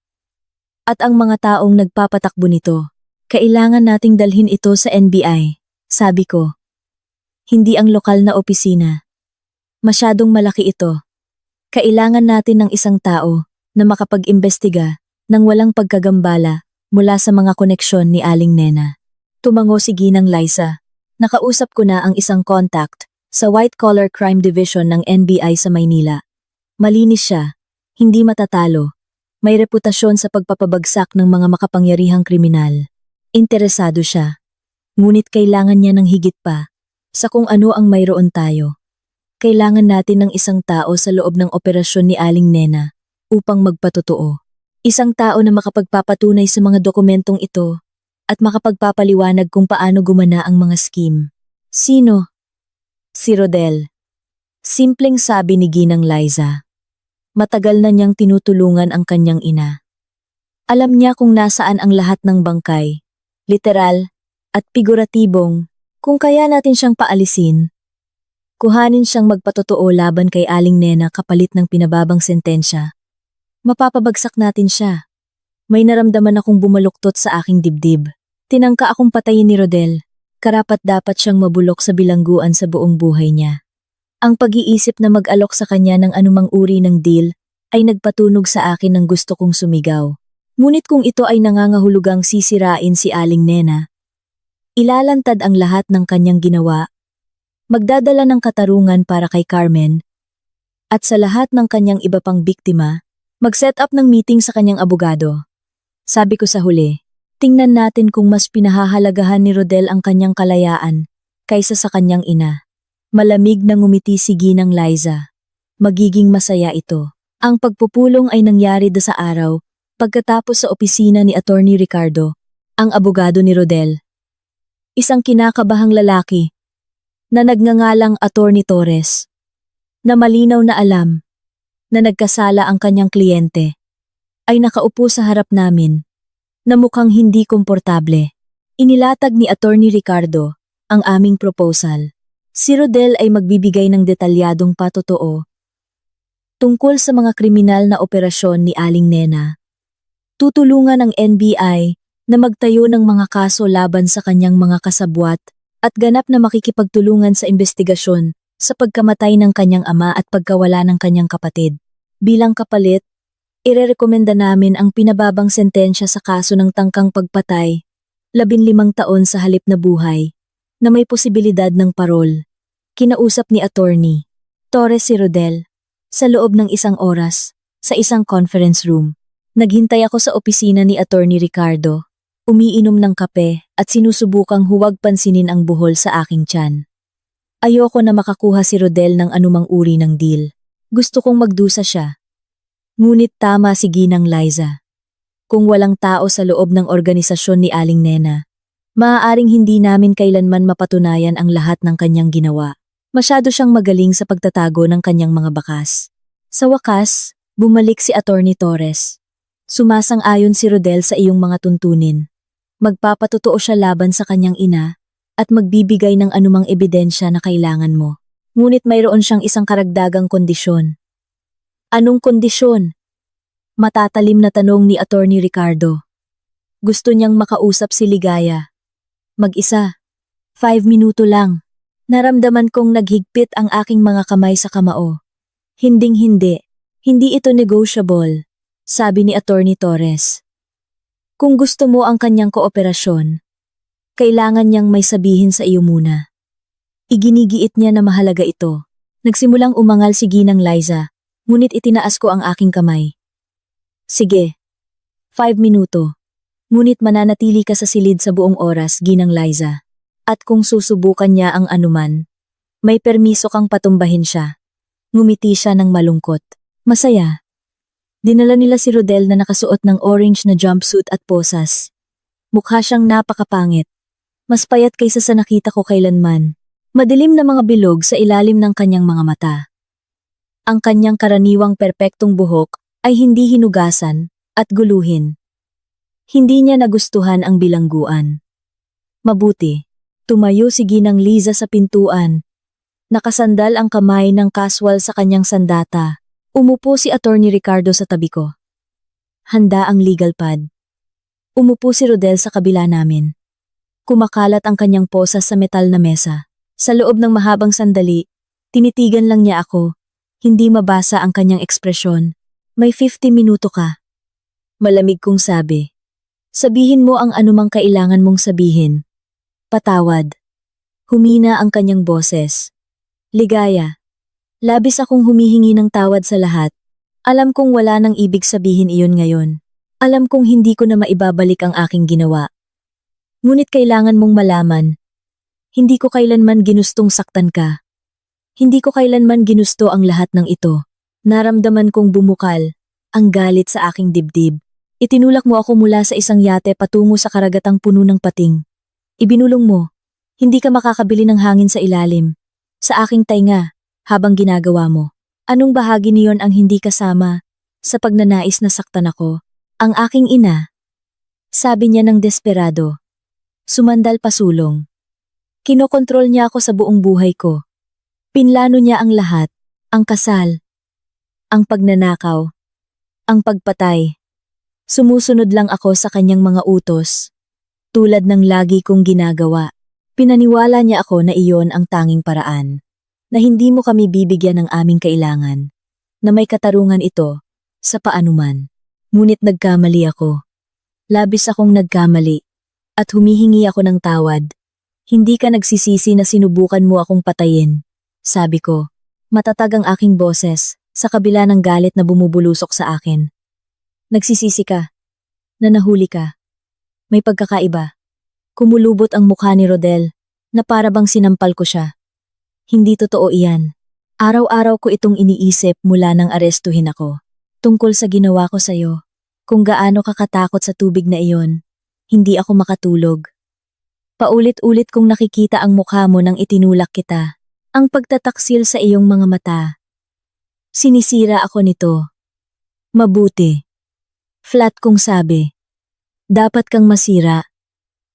at ang mga taong nagpapatakbo nito. Kailangan nating dalhin ito sa NBI, sabi ko. Hindi ang lokal na opisina. Masyadong malaki ito. Kailangan natin ng isang tao na makapag-imbestiga ng walang pagkagambala mula sa mga koneksyon ni Aling Nena. Tumango si Ginang Liza. Nakausap ko na ang isang contact sa White Collar Crime Division ng NBI sa Maynila. Malinis siya, hindi matatalo. May reputasyon sa pagpapabagsak ng mga makapangyarihang kriminal. Interesado siya. Ngunit kailangan niya ng higit pa sa kung ano ang mayroon tayo. Kailangan natin ng isang tao sa loob ng operasyon ni Aling Nena upang magpatotoo. Isang tao na makapagpapatunay sa mga dokumentong ito at makapagpapaliwanag kung paano gumana ang mga scheme. Sino? Si Rodel. Simpleng sabi ni Ginang Liza. Matagal na niyang tinutulungan ang kanyang ina. Alam niya kung nasaan ang lahat ng bangkay, literal at figuratibong, kung kaya natin siyang paalisin. Kuhanin siyang magpatotoo laban kay Aling Nena kapalit ng pinababang sentensya. Mapapabagsak natin siya. May naramdaman akong bumaluktot sa aking dibdib. Tinangka akong patayin ni Rodel. Karapat-dapat siyang mabulok sa bilangguan sa buong buhay niya. Ang pag-iisip na mag-alok sa kanya ng anumang uri ng deal ay nagpatunog sa akin ng gusto kong sumigaw. Ngunit kung ito ay nangangahulugang sisirain si Aling Nena, ilalantad ang lahat ng kanyang ginawa, magdadala ng katarungan para kay Carmen, at sa lahat ng kanyang iba pang biktima, mag-set up ng meeting sa kanyang abogado. Sabi ko sa huli, tingnan natin kung mas pinahahalagahan ni Rodel ang kanyang kalayaan kaysa sa kanyang ina. Malamig na ngumiti si Ginang Liza. Magiging masaya ito. Ang pagpupulong ay nangyari sa araw pagkatapos sa opisina ni Attorney Ricardo, ang abogado ni Rodel. Isang kinakabahang lalaki na nagngangalang Attorney Torres, na malinaw na alam na nagkasala ang kanyang kliyente, ay nakaupo sa harap namin, na mukhang hindi komportable. Inilatag ni Attorney Ricardo ang aming proposal. Si Rodel ay magbibigay ng detalyadong patotoo tungkol sa mga kriminal na operasyon ni Aling Nena. Tutulungan ang NBI na magtayo ng mga kaso laban sa kanyang mga kasabwat at ganap na makikipagtulungan sa investigasyon sa pagkamatay ng kanyang ama at pagkawala ng kanyang kapatid. Bilang kapalit, irerekomenda namin ang pinababang sentensya sa kaso ng tangkang pagpatay, 15 taon sa halip na buhay, na may posibilidad ng parol. Kinausap ni Attorney Torres si Rodel sa loob ng 1 oras sa isang conference room. Naghintay ako sa opisina ni Attorney Ricardo, umiinom ng kape at sinusubukang huwag pansinin ang buhol sa aking tiyan. Ayoko na makakuha si Rodel ng anumang uri ng deal. Gusto kong magdusa siya. Ngunit tama si Ginang Liza. Kung walang tao sa loob ng organisasyon ni Aling Nena, maaaring hindi namin kailanman mapatunayan ang lahat ng kanyang ginawa. Masyado siyang magaling sa pagtatago ng kanyang mga bakas. Sa wakas, bumalik si Attorney Torres. Sumasang-ayon si Rodel sa iyong mga tuntunin. Magpapatotoo siya laban sa kanyang ina at magbibigay ng anumang ebidensya na kailangan mo. Ngunit mayroon siyang isang karagdagang kondisyon. Anong kondisyon? Matatalim na tanong ni Attorney Ricardo. Gusto niyang makausap si Ligaya. Mag-isa. 5 minuto lang. Naramdaman kong naghigpit ang aking mga kamay sa kamao. Hinding-hindi. Hindi ito negotiable, sabi ni Attorney Torres. Kung gusto mo ang kanyang kooperasyon, kailangan niyang may sabihin sa iyo muna. Iginigiit niya na mahalaga ito. Nagsimulang umangal si Ginang Liza ngunit itinaas ko ang aking kamay. Sige, 5 minuto. Ngunit mananatili ka sa silid sa buong oras, Ginang Liza. At kung susubukan niya ang anuman, may permiso kang patumbahin siya. Ngumiti siya ng malungkot. Masaya. Dinala nila si Rodel na nakasuot ng orange na jumpsuit at posas. Mukha siyang napakapangit. Mas payat kaysa sa nakita ko kailanman. Madilim na mga bilog sa ilalim ng kanyang mga mata. Ang kanyang karaniwang perpektong buhok ay hindi hinugasan at guluhin. Hindi niya nagustuhan ang bilangguan. Mabuti, tumayo si Ginang Liza sa pintuan. Nakasandal ang kamay ng kaswal sa kanyang sandata. Umupo si Attorney Ricardo sa tabi ko. Handa ang legal pad. Umupo si Rodel sa kabila namin. Kumakalat ang kanyang posas sa metal na mesa. Sa loob ng mahabang sandali, tinitigan lang niya ako. Hindi mabasa ang kanyang ekspresyon. May 50 minuto ka. Malamig kong sabi. Sabihin mo ang anumang kailangan mong sabihin. Patawad. Humina ang kanyang boses. Ligaya. Labis akong humihingi ng tawad sa lahat. Alam kong wala nang ibig sabihin iyon ngayon. Alam kong hindi ko na maibabalik ang aking ginawa. Ngunit kailangan mong malaman. Hindi ko kailanman ginustong saktan ka. Hindi ko kailanman ginusto ang lahat ng ito. Naramdaman kong bumukal ang galit sa aking dibdib. Itinulak mo ako mula sa isang yate patungo sa karagatang puno ng pating. Ibinulong mo, hindi ka makakabili ng hangin sa ilalim. Sa aking tainga, habang ginagawa mo. Anong bahagi niyon ang hindi kasama sa pagnanais na saktan ako? Ang aking ina. Sabi niya ng desperado. Sumandal pasulong. Kinokontrol niya ako sa buong buhay ko. Pinlano niya ang lahat, ang kasal, ang pagnanakaw, ang pagpatay. Sumusunod lang ako sa kanyang mga utos. Tulad ng lagi kong ginagawa. Pinaniwala niya ako na iyon ang tanging paraan. Na hindi mo kami bibigyan ng aming kailangan. Na may katarungan ito sa paanuman. Ngunit nagkamali ako. Labis akong nagkamali. At humihingi ako ng tawad. Hindi ka nagsisisi na sinubukan mo akong patayin. Sabi ko, matatag ang aking boses sa kabila ng galit na bumubulusok sa akin. Nagsisisi ka. Na nahuli ka. May pagkakaiba. Kumulubot ang mukha ni Rodel na para bang sinampal ko siya. Hindi totoo iyan. Araw-araw ko itong iniisip mula nang arestuhin ako. Tungkol sa ginawa ko sa'yo. Kung gaano ka katakot sa tubig na iyon. Hindi ako makatulog. Paulit-ulit kong nakikita ang mukha mo nang itinulak kita. Ang pagtataksil sa iyong mga mata. Sinisira ako nito. Mabuti. Flat kong sabi. Dapat kang masira.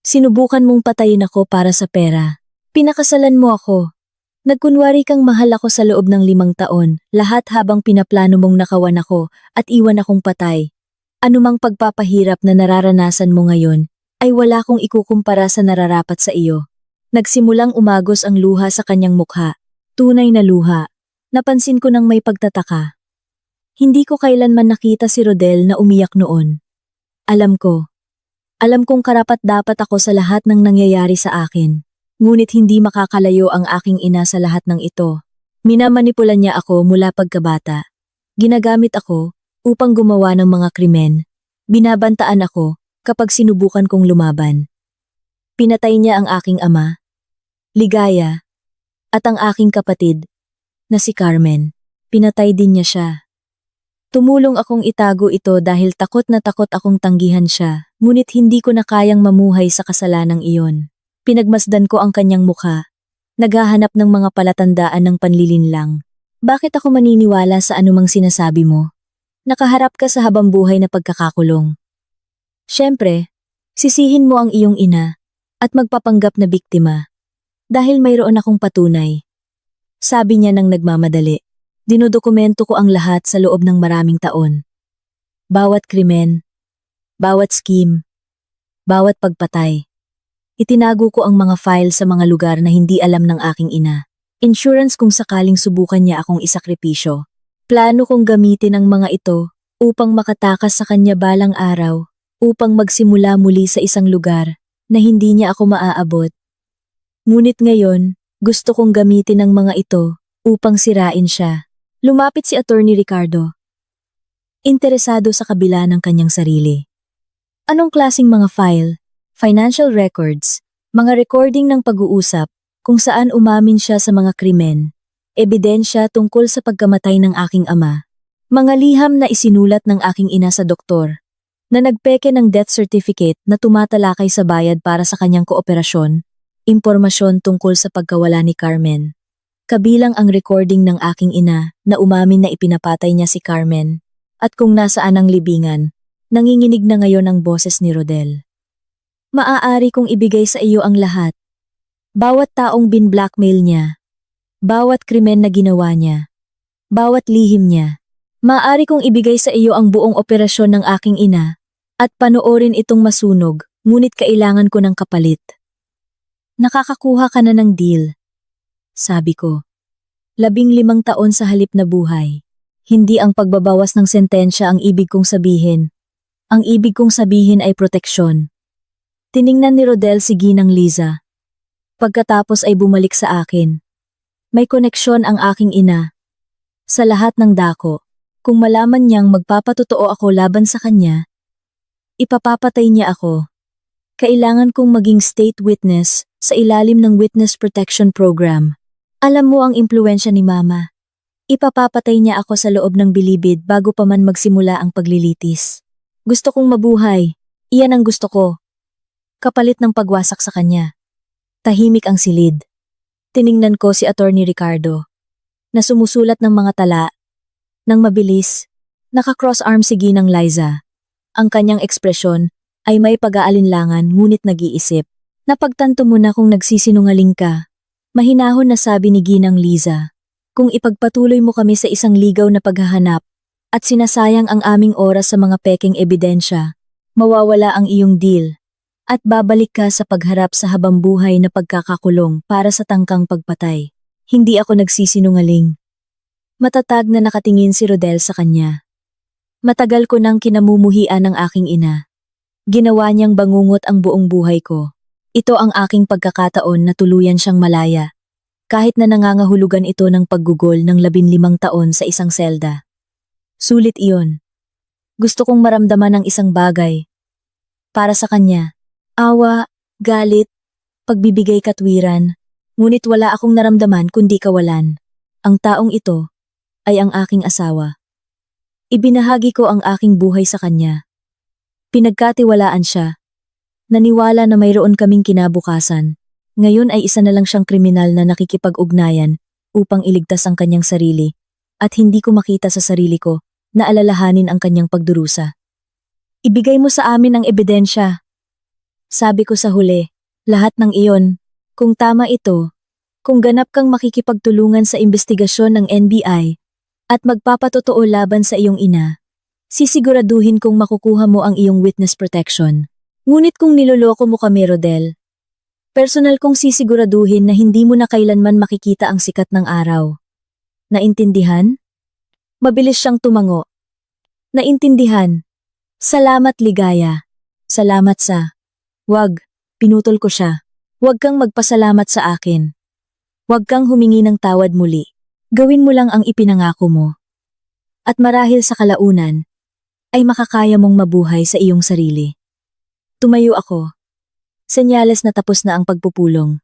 Sinubukan mong patayin ako para sa pera. Pinakasalan mo ako. Nagkunwari kang mahal ako sa loob ng 5 taon, lahat habang pinaplano mong nakawan ako at iwan akong patay. Anumang pagpapahirap na nararanasan mo ngayon, ay wala kong ikukumpara sa nararapat sa iyo. Nagsimulang umagos ang luha sa kanyang mukha. Tunay na luha. Napansin ko nang may pagtataka. Hindi ko kailanman nakita si Rodel na umiyak noon. Alam kong karapat-dapat ako sa lahat ng nangyayari sa akin. Ngunit hindi makakalayo ang aking ina sa lahat ng ito. Minamanipulan niya ako mula pagkabata. Ginagamit ako upang gumawa ng mga krimen. Binabantaan ako kapag sinubukan kong lumaban. Pinatay niya ang aking ama, Ligaya, at ang aking kapatid, na si Carmen. Pinatay din niya siya. Tumulong akong itago ito dahil takot na takot akong tanggihan siya, ngunit hindi ko na kayang mamuhay sa kasalanang iyon. Pinagmasdan ko ang kanyang mukha, naghahanap ng mga palatandaan ng panlilinlang. Bakit ako maniniwala sa anumang sinasabi mo? Nakaharap ka sa habambuhay na pagkakakulong. Siyempre, sisihin mo ang iyong ina at magpapanggap na biktima dahil mayroon akong patunay. Sabi niya nang nagmamadali. Dinodokumento ko ang lahat sa loob ng maraming taon. Bawat krimen, bawat scheme, bawat pagpatay. Itinago ko ang mga file sa mga lugar na hindi alam ng aking ina. Insurance kung sakaling subukan niya akong isakripisyo. Plano kong gamitin ang mga ito upang makatakas sa kanya balang araw, upang magsimula muli sa isang lugar na hindi niya ako maaabot. Ngunit ngayon, gusto kong gamitin ang mga ito upang sirain siya. Lumapit si Attorney Ricardo. Interesado sa kabila ng kanyang sarili. Anong klasing mga file, financial records, mga recording ng pag-uusap kung saan umamin siya sa mga krimen, ebidensya tungkol sa pagkamatay ng aking ama, mga liham na isinulat ng aking ina sa doktor, na nagpeke ng death certificate na tumatalakay sa bayad para sa kanyang kooperasyon, impormasyon tungkol sa pagkawala ni Carmen. Kabilang ang recording ng aking ina na umamin na ipinapatay niya si Carmen, at kung nasaan ang libingan, nanginginig na ngayon ang boses ni Rodel. Maaari kong ibigay sa iyo ang lahat. Bawat taong bin-blackmail niya, bawat krimen na ginawa niya, bawat lihim niya. Maaari kong ibigay sa iyo ang buong operasyon ng aking ina, at panoorin itong masunog, ngunit kailangan ko ng kapalit. Nakakakuha ka na ng deal, sabi ko. 15 taon sa halip na buhay. Hindi ang pagbabawas ng sentensya ang ibig kong sabihin. Ang ibig kong sabihin ay proteksyon. Tiningnan ni Rodel si Ginang Liza. Pagkatapos ay bumalik sa akin. May koneksyon ang aking ina. Sa lahat ng dako, kung malaman niyang magpapatotoo ako laban sa kanya, ipapapatay niya ako. Kailangan kong maging state witness sa ilalim ng Witness Protection Program. Alam mo ang impluwensya ni Mama. Ipapapatay niya ako sa loob ng bilibid bago pa man magsimula ang paglilitis. Gusto kong mabuhay. Iyan ang gusto ko. Kapalit ng pagwasak sa kanya. Tahimik ang silid. Tiningnan ko si Attorney Ricardo, na sumusulat ng mga tala. Nang mabilis, naka-cross arm si Ginang Liza. Ang kanyang ekspresyon ay may pag-aalinlangan ngunit nag-iisip. Napagtanto mo na kung nagsisinungaling ka. Mahinahon na sabi ni Ginang Liza. Kung ipagpatuloy mo kami sa isang ligaw na paghahanap at sinasayang ang aming oras sa mga pekeng ebidensya, mawawala ang iyong deal at babalik ka sa pagharap sa habambuhay na pagkakakulong para sa tangkang pagpatay. Hindi ako nagsisinungaling. Matatag na nakatingin si Rodel sa kanya. Matagal ko nang kinamumuhian ng aking ina. Ginawa niyang bangungot ang buong buhay ko. Ito ang aking pagkakataon na tuluyan siyang malaya. Kahit na nangangahulugan ito ng paggugol ng 15 taon sa isang selda. Sulit iyon. Gusto kong maramdaman ang isang bagay. Para sa kanya, awa, galit, pagbibigay katwiran, ngunit wala akong naramdaman kundi kawalan. Ang taong ito ay ang aking asawa. Ibinahagi ko ang aking buhay sa kanya. Pinagkatiwalaan siya. Naniwala na mayroon kaming kinabukasan. Ngayon ay isa na lang siyang kriminal na nakikipag-ugnayan upang iligtas ang kanyang sarili at hindi ko makita sa sarili ko na alalahanin ang kanyang pagdurusa. Ibigay mo sa amin ang ebidensya. Sabi ko sa huli, lahat ng iyon, kung tama ito, kung ganap kang makikipagtulungan sa investigasyon ng NBI at magpapatotoo laban sa iyong ina, sisiguraduhin kong makukuha mo ang iyong witness protection. Ngunit kung niloloko mo kami, Rodel, personal kong sisiguraduhin na hindi mo na kailanman makikita ang sikat ng araw. Naintindihan? Mabilis siyang tumango. Naintindihan. Salamat, Ligaya. Salamat sa... Wag, pinutol ko siya. Wag kang magpasalamat sa akin. Wag kang humingi ng tawad muli. Gawin mo lang ang ipinangako mo. At marahil sa kalaunan, ay makakaya mong mabuhay sa iyong sarili. Tumayo ako. Senyales na tapos na ang pagpupulong.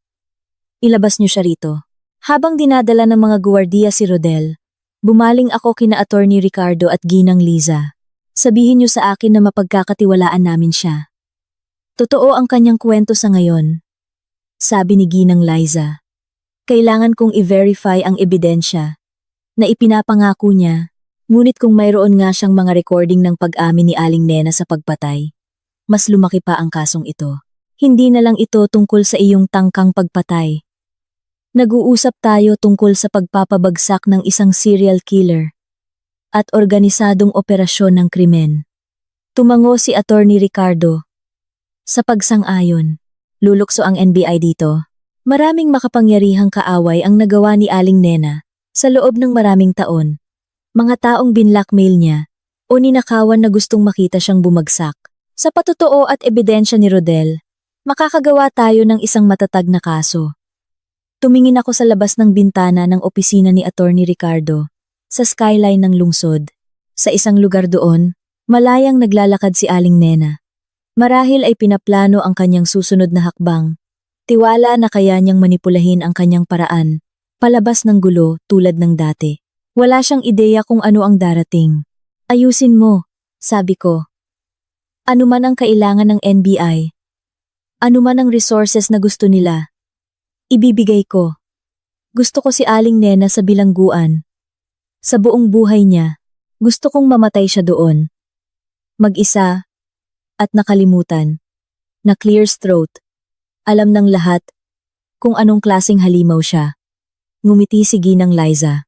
Ilabas niyo siya rito. Habang dinadala ng mga guwardiya si Rodel, bumaling ako kina Attorney Ricardo at Ginang Liza. Sabihin niyo sa akin na mapagkakatiwalaan namin siya. Totoo ang kanyang kwento sa ngayon. Sabi ni Ginang Liza. Kailangan kong i-verify ang ebidensya na ipinapangako niya, ngunit kung mayroon nga siyang mga recording ng pag-amin ni Aling Nena sa pagpatay, mas lumaki pa ang kasong ito. Hindi na lang ito tungkol sa iyong tangkang pagpatay. Nag-uusap tayo tungkol sa pagpapabagsak ng isang serial killer at organisadong operasyon ng krimen. Tumango si Attorney Ricardo. Sa pagsang-ayon, lulukso ang NBI dito. Maraming makapangyarihang kaaway ang nagawa ni Aling Nena sa loob ng maraming taon. Mga taong binlockmail niya o ninakawan na gustong makita siyang bumagsak. Sa patotoo at ebidensya ni Rodel, makakagawa tayo ng isang matatag na kaso. Tumingin ako sa labas ng bintana ng opisina ni Attorney Ricardo. sa skyline ng lungsod. Sa isang lugar doon, malayang naglalakad si Aling Nena. Marahil ay pinaplano ang kanyang susunod na hakbang. Tiwala na kaya niyang manipulahin ang kanyang paraan, palabas ng gulo tulad ng dati. Wala siyang ideya kung ano ang darating. Ayusin mo, sabi ko. Ano man ang kailangan ng NBI, ano man ang resources na gusto nila, ibibigay ko. Gusto ko si Aling Nena sa bilangguan. Sa buong buhay niya, gusto kong mamatay siya doon. Mag-isa at nakalimutan. Na clear throat. Alam ng lahat kung anong klaseng halimaw siya. Ngumiti si Ginang Liza.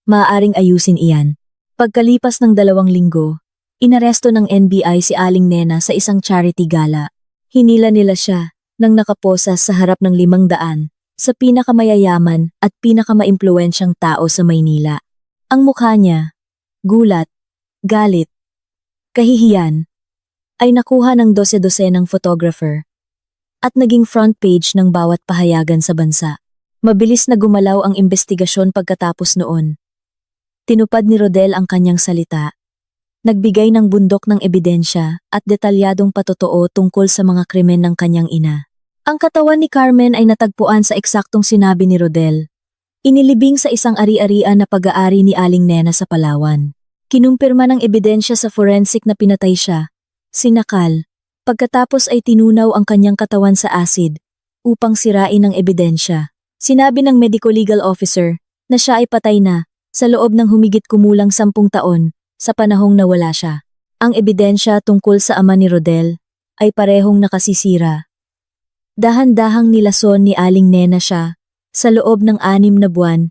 Maaaring ayusin iyan. Pagkalipas ng 2 linggo, inaresto ng NBI si Aling Nena sa isang charity gala. Hinila nila siya nang nakaposas sa harap ng 500 sa pinakamayayaman at pinakamaimpluwensyang tao sa Maynila. Ang mukha niya, gulat, galit, kahihiyan, ay nakuha ng 12 ng photographer at naging front page ng bawat pahayagan sa bansa. Mabilis na gumalaw ang investigasyon pagkatapos noon. Tinupad ni Rodel ang kanyang salita. Nagbigay ng bundok ng ebidensya at detalyadong patotoo tungkol sa mga krimen ng kanyang ina. Ang katawan ni Carmen ay natagpuan sa eksaktong sinabi ni Rodel. Inilibing sa isang ari-arian na pag-aari ni Aling Nena sa Palawan. Kinumpirma ng ebidensya sa forensic na pinatay siya. Sinakal. Pagkatapos ay tinunaw ang kanyang katawan sa acid upang sirain ang ebidensya. Sinabi ng medical legal officer na siya ay patay na sa loob ng humigit kumulang 10 taon sa panahong nawala siya. Ang ebidensya tungkol sa ama ni Rodel ay parehong nakasisira. Dahan-dahang nilason ni Aling Nena siya sa loob ng 6 na buwan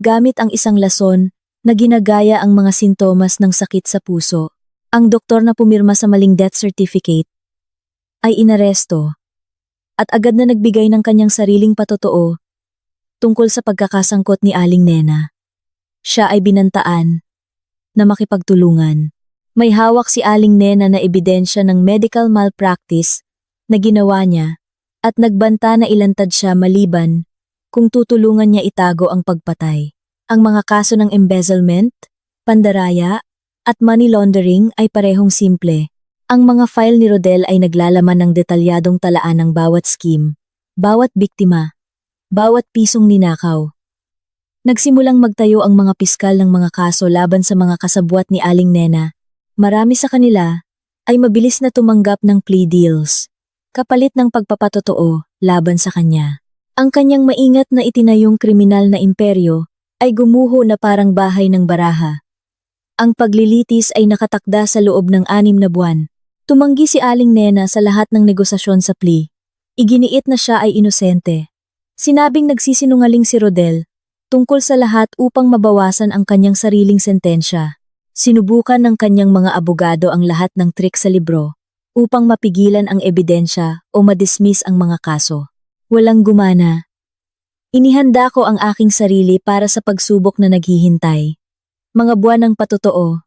gamit ang isang lason na ginagaya ang mga sintomas ng sakit sa puso. Ang doktor na pumirma sa maling death certificate ay inaresto at agad na nagbigay ng kanyang sariling patotoo tungkol sa pagkakasangkot ni Aling Nena. Siya ay binantaan na makipagtulungan. May hawak si Aling Nena na ebidensya ng medical malpractice na ginawa niya at nagbanta na ilantad siya maliban kung tutulungan niya itago ang pagpatay. Ang mga kaso ng embezzlement, pandaraya, at money laundering ay parehong simple. Ang mga file ni Rodel ay naglalaman ng detalyadong talaan ng bawat scheme, bawat biktima, bawat pisong ninakaw. Nagsimulang magtayo ang mga piskal ng mga kaso laban sa mga kasabwat ni Aling Nena. Marami sa kanila ay mabilis na tumanggap ng plea deals, kapalit ng pagpapatotoo laban sa kanya. Ang kanyang maingat na itinayong kriminal na imperyo ay gumuho na parang bahay ng baraha. Ang paglilitis ay nakatakda sa loob ng 6 na buwan. Tumanggi si Aling Nena sa lahat ng negosasyon sa plea. Iginiit na siya ay inosente. Sinabing nagsisinungaling si Rodel tungkol sa lahat upang mabawasan ang kanyang sariling sentensya. Sinubukan ng kanyang mga abogado ang lahat ng trik sa libro upang mapigilan ang ebidensya o madismiss ang mga kaso. Walang gumana. Inihanda ko ang aking sarili para sa pagsubok na naghihintay. Mga buwan ng patotoo,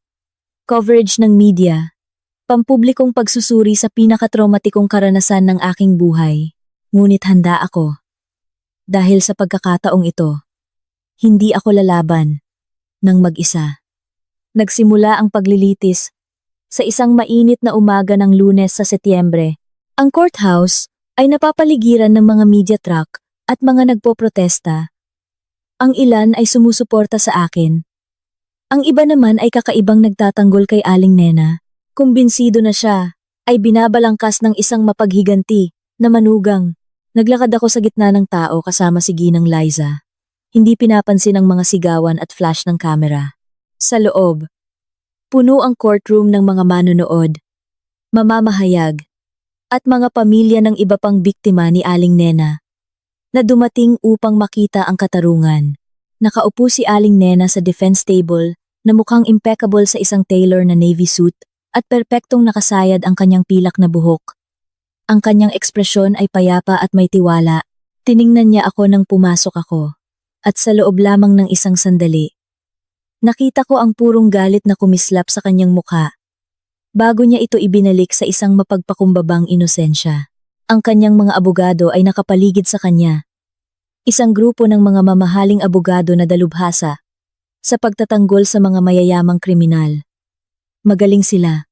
coverage ng media, pampublikong pagsusuri sa pinakatraumatikong karanasan ng aking buhay. Ngunit handa ako. Dahil sa pagkakataong ito, hindi ako lalaban ng mag-isa. Nagsimula ang paglilitis sa isang mainit na umaga ng Lunes sa Setyembre. Ang courthouse ay napapaligiran ng mga media truck at mga nagpoprotesta. Ang ilan ay sumusuporta sa akin. Ang iba naman ay kakaibang nagtatanggol kay Aling Nena. Kumbinsido na siya, ay binabalangkas ng isang mapaghiganti na manugang. Naglakad ako sa gitna ng tao kasama si Ginang Liza. Hindi pinapansin ang mga sigawan at flash ng kamera. Sa loob, puno ang courtroom ng mga manonood, mamamahayag, at mga pamilya ng iba pang biktima ni Aling Nena na dumating upang makita ang katarungan. Nakaupo si Aling Nena sa defense table na mukhang impeccable sa isang tailor na navy suit at perpektong nakasayad ang kanyang pilak na buhok. Ang kanyang ekspresyon ay payapa at may tiwala. Tiningnan niya ako nang pumasok ako. At sa loob lamang ng isang sandali, nakita ko ang purong galit na kumislap sa kanyang mukha. Bago niya ito ibinalik sa isang mapagpakumbabang inosensya. Ang kanyang mga abogado ay nakapaligid sa kanya. Isang grupo ng mga mamahaling abogado na dalubhasa, sa pagtatanggol sa mga mayayamang kriminal. Magaling sila.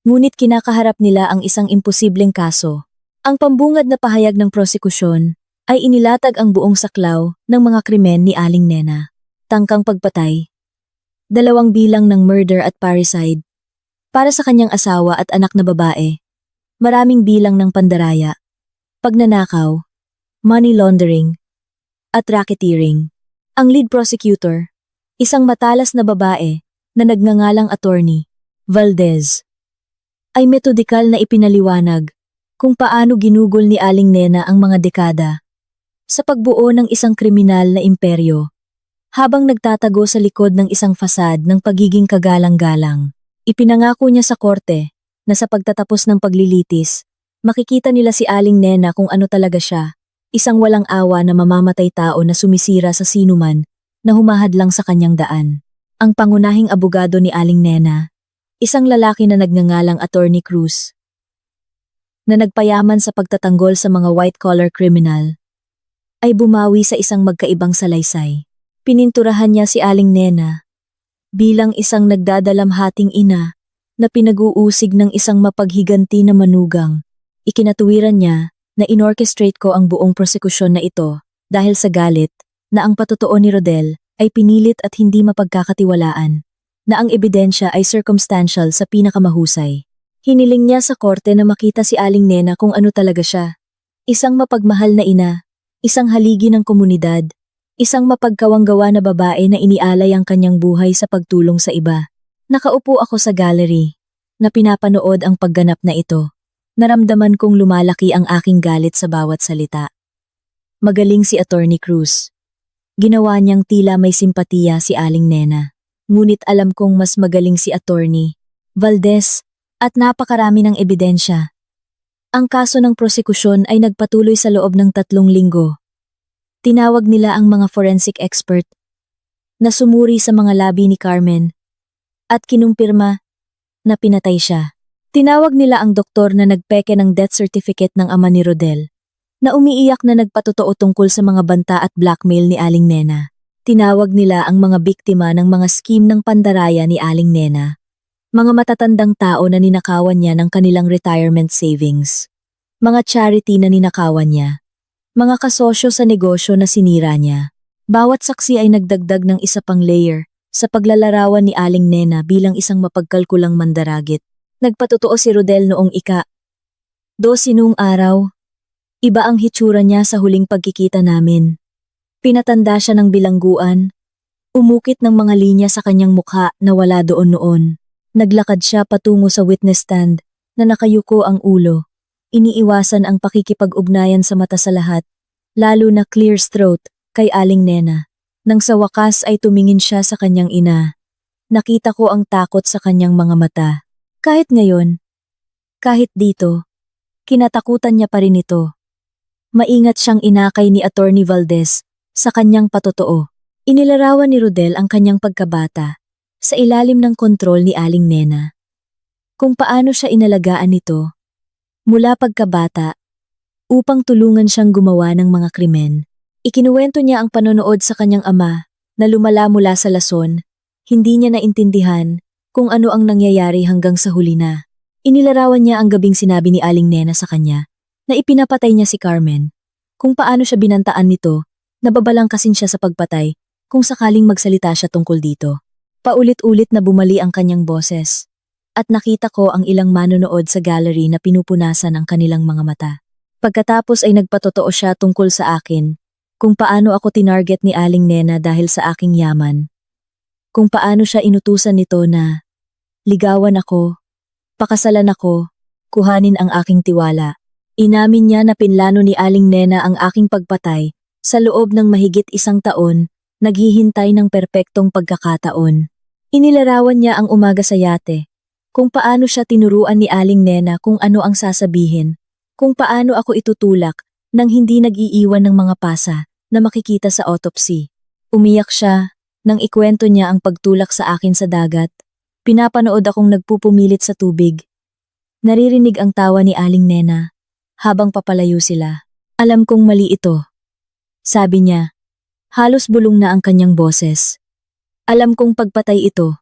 Ngunit kinakaharap nila ang isang imposibleng kaso. Ang pambungad na pahayag ng prosekusyon ay inilatag ang buong saklaw ng mga krimen ni Aling Nena. Tangkang pagpatay, 2 bilang ng murder at parricide para sa kanyang asawa at anak na babae, maraming bilang ng pandaraya, pagnanakaw, money laundering, at racketeering. Ang lead prosecutor, isang matalas na babae na nagngangalang attorney, Valdez, ay metodikal na ipinaliwanag kung paano ginugol ni Aling Nena ang mga dekada sa pagbuo ng isang kriminal na imperyo. Habang nagtatago sa likod ng isang fasad ng pagiging kagalang-galang, ipinangako niya sa korte na sa pagtatapos ng paglilitis, makikita nila si Aling Nena kung ano talaga siya, isang walang awa na mamamatay tao na sumisira sa sinuman na humahadlang sa kanyang daan. Ang pangunahing abogado ni Aling Nena, isang lalaki na nagngangalang Attorney Cruz, na nagpayaman sa pagtatanggol sa mga white-collar criminal, ay bumawi sa isang magkaibang salaysay. Pininturahan niya si Aling Nena bilang isang nagdadalamhating ina na pinag-uusig ng isang mapaghiganti na manugang. Ikinatuwiran niya na inorchestrate ko ang buong prosekusyon na ito dahil sa galit na ang patotoo ni Rodel ay pinilit at hindi mapagkakatiwalaan, na ang ebidensya ay circumstantial sa pinakamahusay. Hiniling niya sa korte na makita si Aling Nena kung ano talaga siya. Isang mapagmahal na ina, isang haligi ng komunidad, isang mapagkawanggawa na babae na inialay ang kanyang buhay sa pagtulong sa iba. Nakaupo ako sa gallery na pinapanood ang pagganap na ito. Naramdaman kong lumalaki ang aking galit sa bawat salita. Magaling si Attorney Cruz. Ginawa niyang tila may simpatiya si Aling Nena. Ngunit alam kong mas magaling si Attorney Valdez at napakarami ng ebidensya. Ang kaso ng prosekusyon ay nagpatuloy sa loob ng 3 linggo. Tinawag nila ang mga forensic expert na sumuri sa mga labi ni Carmen at kinumpirma na pinatay siya. Tinawag nila ang doktor na nagpeke ng death certificate ng ama ni Rodel, na umiiyak na nagpatotoo tungkol sa mga banta at blackmail ni Aling Nena. Tinawag nila ang mga biktima ng mga scheme ng pandaraya ni Aling Nena, mga matatandang tao na ninakawan niya ng kanilang retirement savings, mga charity na ninakawan niya, mga kasosyo sa negosyo na sinira niya. Bawat saksi ay nagdagdag ng isa pang layer sa paglalarawan ni Aling Nena bilang isang mapagkalkulang mandaragit. Nagpatotoo si Rodel noong ika-12 noong araw. Iba ang hitsura niya sa huling pagkikita namin. Pinatanda siya ng bilangguan. Umukit ng mga linya sa kanyang mukha na wala doon noon. Naglakad siya patungo sa witness stand na nakayuko ang ulo. Iniiwasan ang pakikipag-ugnayan sa mata sa lahat, lalo na clear throat kay Aling Nena. Nang sa wakas ay tumingin siya sa kanyang ina. Nakita ko ang takot sa kanyang mga mata. Kahit ngayon, kahit dito, kinatakutan niya pa rin ito. Maingat siyang inakay ni Attorney Valdez sa kanyang patotoo. Inilarawan ni Rodel ang kanyang pagkabata sa ilalim ng kontrol ni Aling Nena. Kung paano siya inalagaan nito mula pagkabata upang tulungan siyang gumawa ng mga krimen. Ikinuwento niya ang panonood sa kanyang ama na lumala mula sa lason. Hindi niya naintindihan kung ano ang nangyayari hanggang sa huli na. Inilarawan niya ang gabing sinabi ni Aling Nena sa kanya na ipinapatay niya si Carmen. Kung paano siya binantaan nito, nababalangkasin siya sa pagpatay kung sakaling magsalita siya tungkol dito. Paulit-ulit na bumali ang kanyang boses. At nakita ko ang ilang manonood sa gallery na pinupunasan ang kanilang mga mata. Pagkatapos ay nagpatotoo siya tungkol sa akin, kung paano ako tinarget ni Aling Nena dahil sa aking yaman. Kung paano siya inutusan nito na ligawan ako, pakasalan ako, kuhanin ang aking tiwala. Inamin niya na pinlano ni Aling Nena ang aking pagpatay sa loob ng mahigit 1 taon, naghihintay ng perpektong pagkakataon. Inilarawan niya ang umaga sa yate, kung paano siya tinuruan ni Aling Nena kung ano ang sasabihin, kung paano ako itutulak nang hindi nag-iiwan ng mga pasa na makikita sa autopsy. Umiyak siya nang ikwento niya ang pagtulak sa akin sa dagat. Pinapanood akong nagpupumilit sa tubig. Naririnig ang tawa ni Aling Nena habang papalayo sila. Alam kong mali ito. Sabi niya, halos bulong na ang kanyang boses. Alam kong pagpatay ito,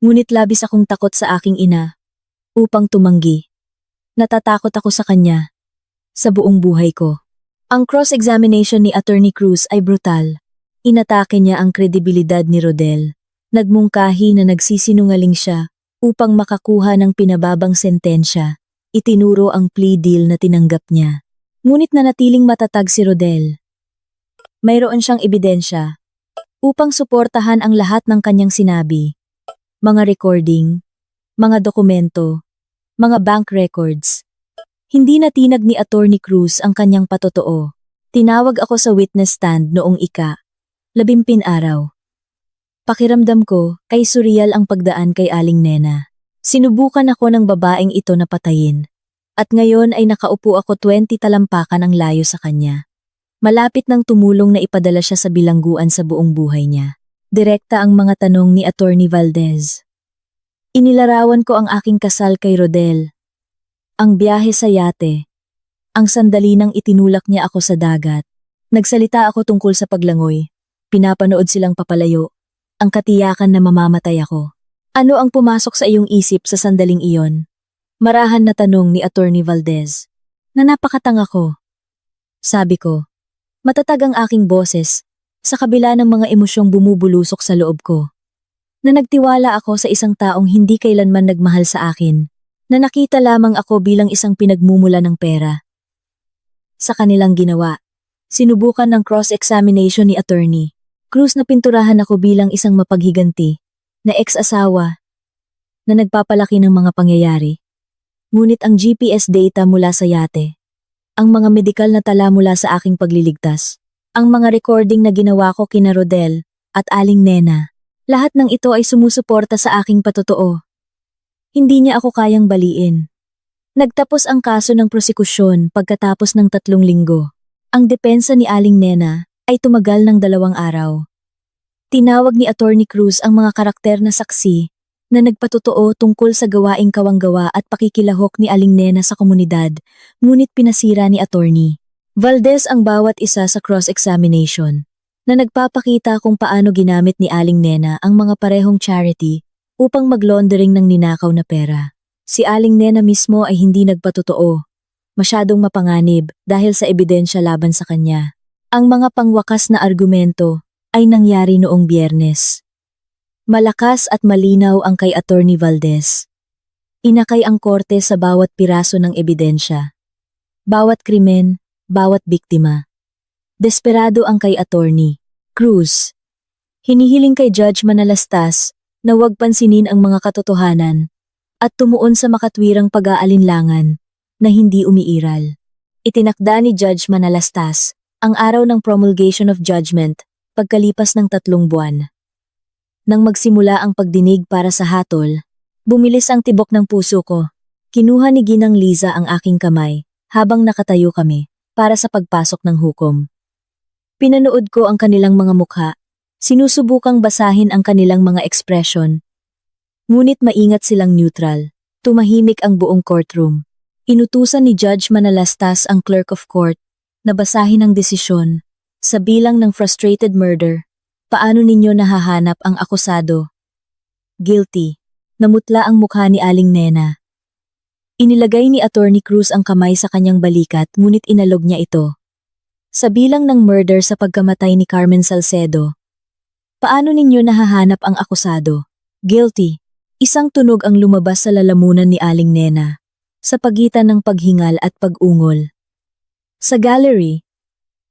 ngunit labis akong takot sa aking ina upang tumanggi. Natatakot ako sa kanya sa buong buhay ko. Ang cross-examination ni Attorney Cruz ay brutal. Inatake niya ang kredibilidad ni Rodel. Nagmungkahi na nagsisinungaling siya upang makakuha ng pinababang sentensya. Itinuro ang plea deal na tinanggap niya. Ngunit nanatiling matatag si Rodel. Mayroon siyang ebidensya upang suportahan ang lahat ng kanyang sinabi. Mga recording, mga dokumento, mga bank records. Hindi natinag ni Attorney Cruz ang kanyang patotoo. Tinawag ako sa witness stand noong 15 araw. Pakiramdam ko ay surreal ang pagdaan kay Aling Nena. Sinubukan ako ng babaeng ito na patayin. At ngayon ay nakaupo ako 20 talampakan ang layo sa kanya. Malapit nang tumulong na ipadala siya sa bilangguan sa buong buhay niya. Direkta ang mga tanong ni Attorney Valdez. Inilarawan ko ang aking kasal kay Rodel. Ang biyahe sa yate. Ang sandali nang itinulak niya ako sa dagat. Nagsalita ako tungkol sa paglangoy. Pinapanood silang papalayo. Ang katiyakan na mamamatay ako. Ano ang pumasok sa iyong isip sa sandaling iyon? Marahan na tanong ni Attorney Valdez. Na napakatanga ko. Sabi ko, matatag ang aking boses sa kabila ng mga emosyong bumubulusok sa loob ko. Na nagtiwala ako sa isang taong hindi kailanman nagmahal sa akin. Na nakita lamang ako bilang isang pinagmumula ng pera. Sa kanilang ginawa, sinubukan ng cross-examination ni Attorney Cruz na pinturahan ako bilang isang mapaghiganti, na ex-asawa, na nagpapalaki ng mga pangyayari. Ngunit ang GPS data mula sa yate, ang mga medikal na tala mula sa aking pagliligtas, ang mga recording na ginawa ko kina Rodel at Aling Nena, lahat ng ito ay sumusuporta sa aking patotoo. Hindi niya ako kayang baliin. Nagtapos ang kaso ng prosekusyon pagkatapos ng 3 linggo. Ang depensa ni Aling Nena ay tumagal ng 2 araw. Tinawag ni Attorney Cruz ang mga karakter na saksi na nagpatotoo tungkol sa gawaing kawanggawa at pakikilahok ni Aling Nena sa komunidad, ngunit pinasira ni Attorney Valdez ang bawat isa sa cross-examination, na nagpapakita kung paano ginamit ni Aling Nena ang mga parehong charity upang mag-laundering ng ninakaw na pera. Si Aling Nena mismo ay hindi nagpatotoo, masyadong mapanganib dahil sa ebidensya laban sa kanya. Ang mga pangwakas na argumento ay nangyari noong Biyernes. Malakas at malinaw ang kay Attorney Valdez. Inakay ang korte sa bawat piraso ng ebidensya. Bawat krimen, bawat biktima. Desperado ang kay Attorney Cruz. Hinihiling kay Judge Manalastas na huwag pansinin ang mga katotohanan at tumuon sa makatwirang pag-aalinlangan na hindi umiiral. Itinakda ni Judge Manalastas ang araw ng promulgation of judgment pagkalipas ng 3 buwan. Nang magsimula ang pagdinig para sa hatol, bumilis ang tibok ng puso ko. Kinuha ni Ginang Liza ang aking kamay habang nakatayo kami para sa pagpasok ng hukom. Pinanood ko ang kanilang mga mukha, sinusubukang basahin ang kanilang mga ekspresyon. Ngunit maingat silang neutral, tumahimik ang buong courtroom. Inutusan ni Judge Manalastas ang clerk of court na basahin ang desisyon sa bilang ng frustrated murder. Paano ninyo nahahanap ang akusado? Guilty. Namutla ang mukha ni Aling Nena. Inilagay ni Attorney Cruz ang kamay sa kanyang balikat ngunit inalog niya ito. Sa bilang ng murder sa pagkamatay ni Carmen Salcedo. Paano ninyo nahahanap ang akusado? Guilty. Isang tunog ang lumabas sa lalamunan ni Aling Nena, sa pagitan ng paghingal at pag-ungol. Sa gallery,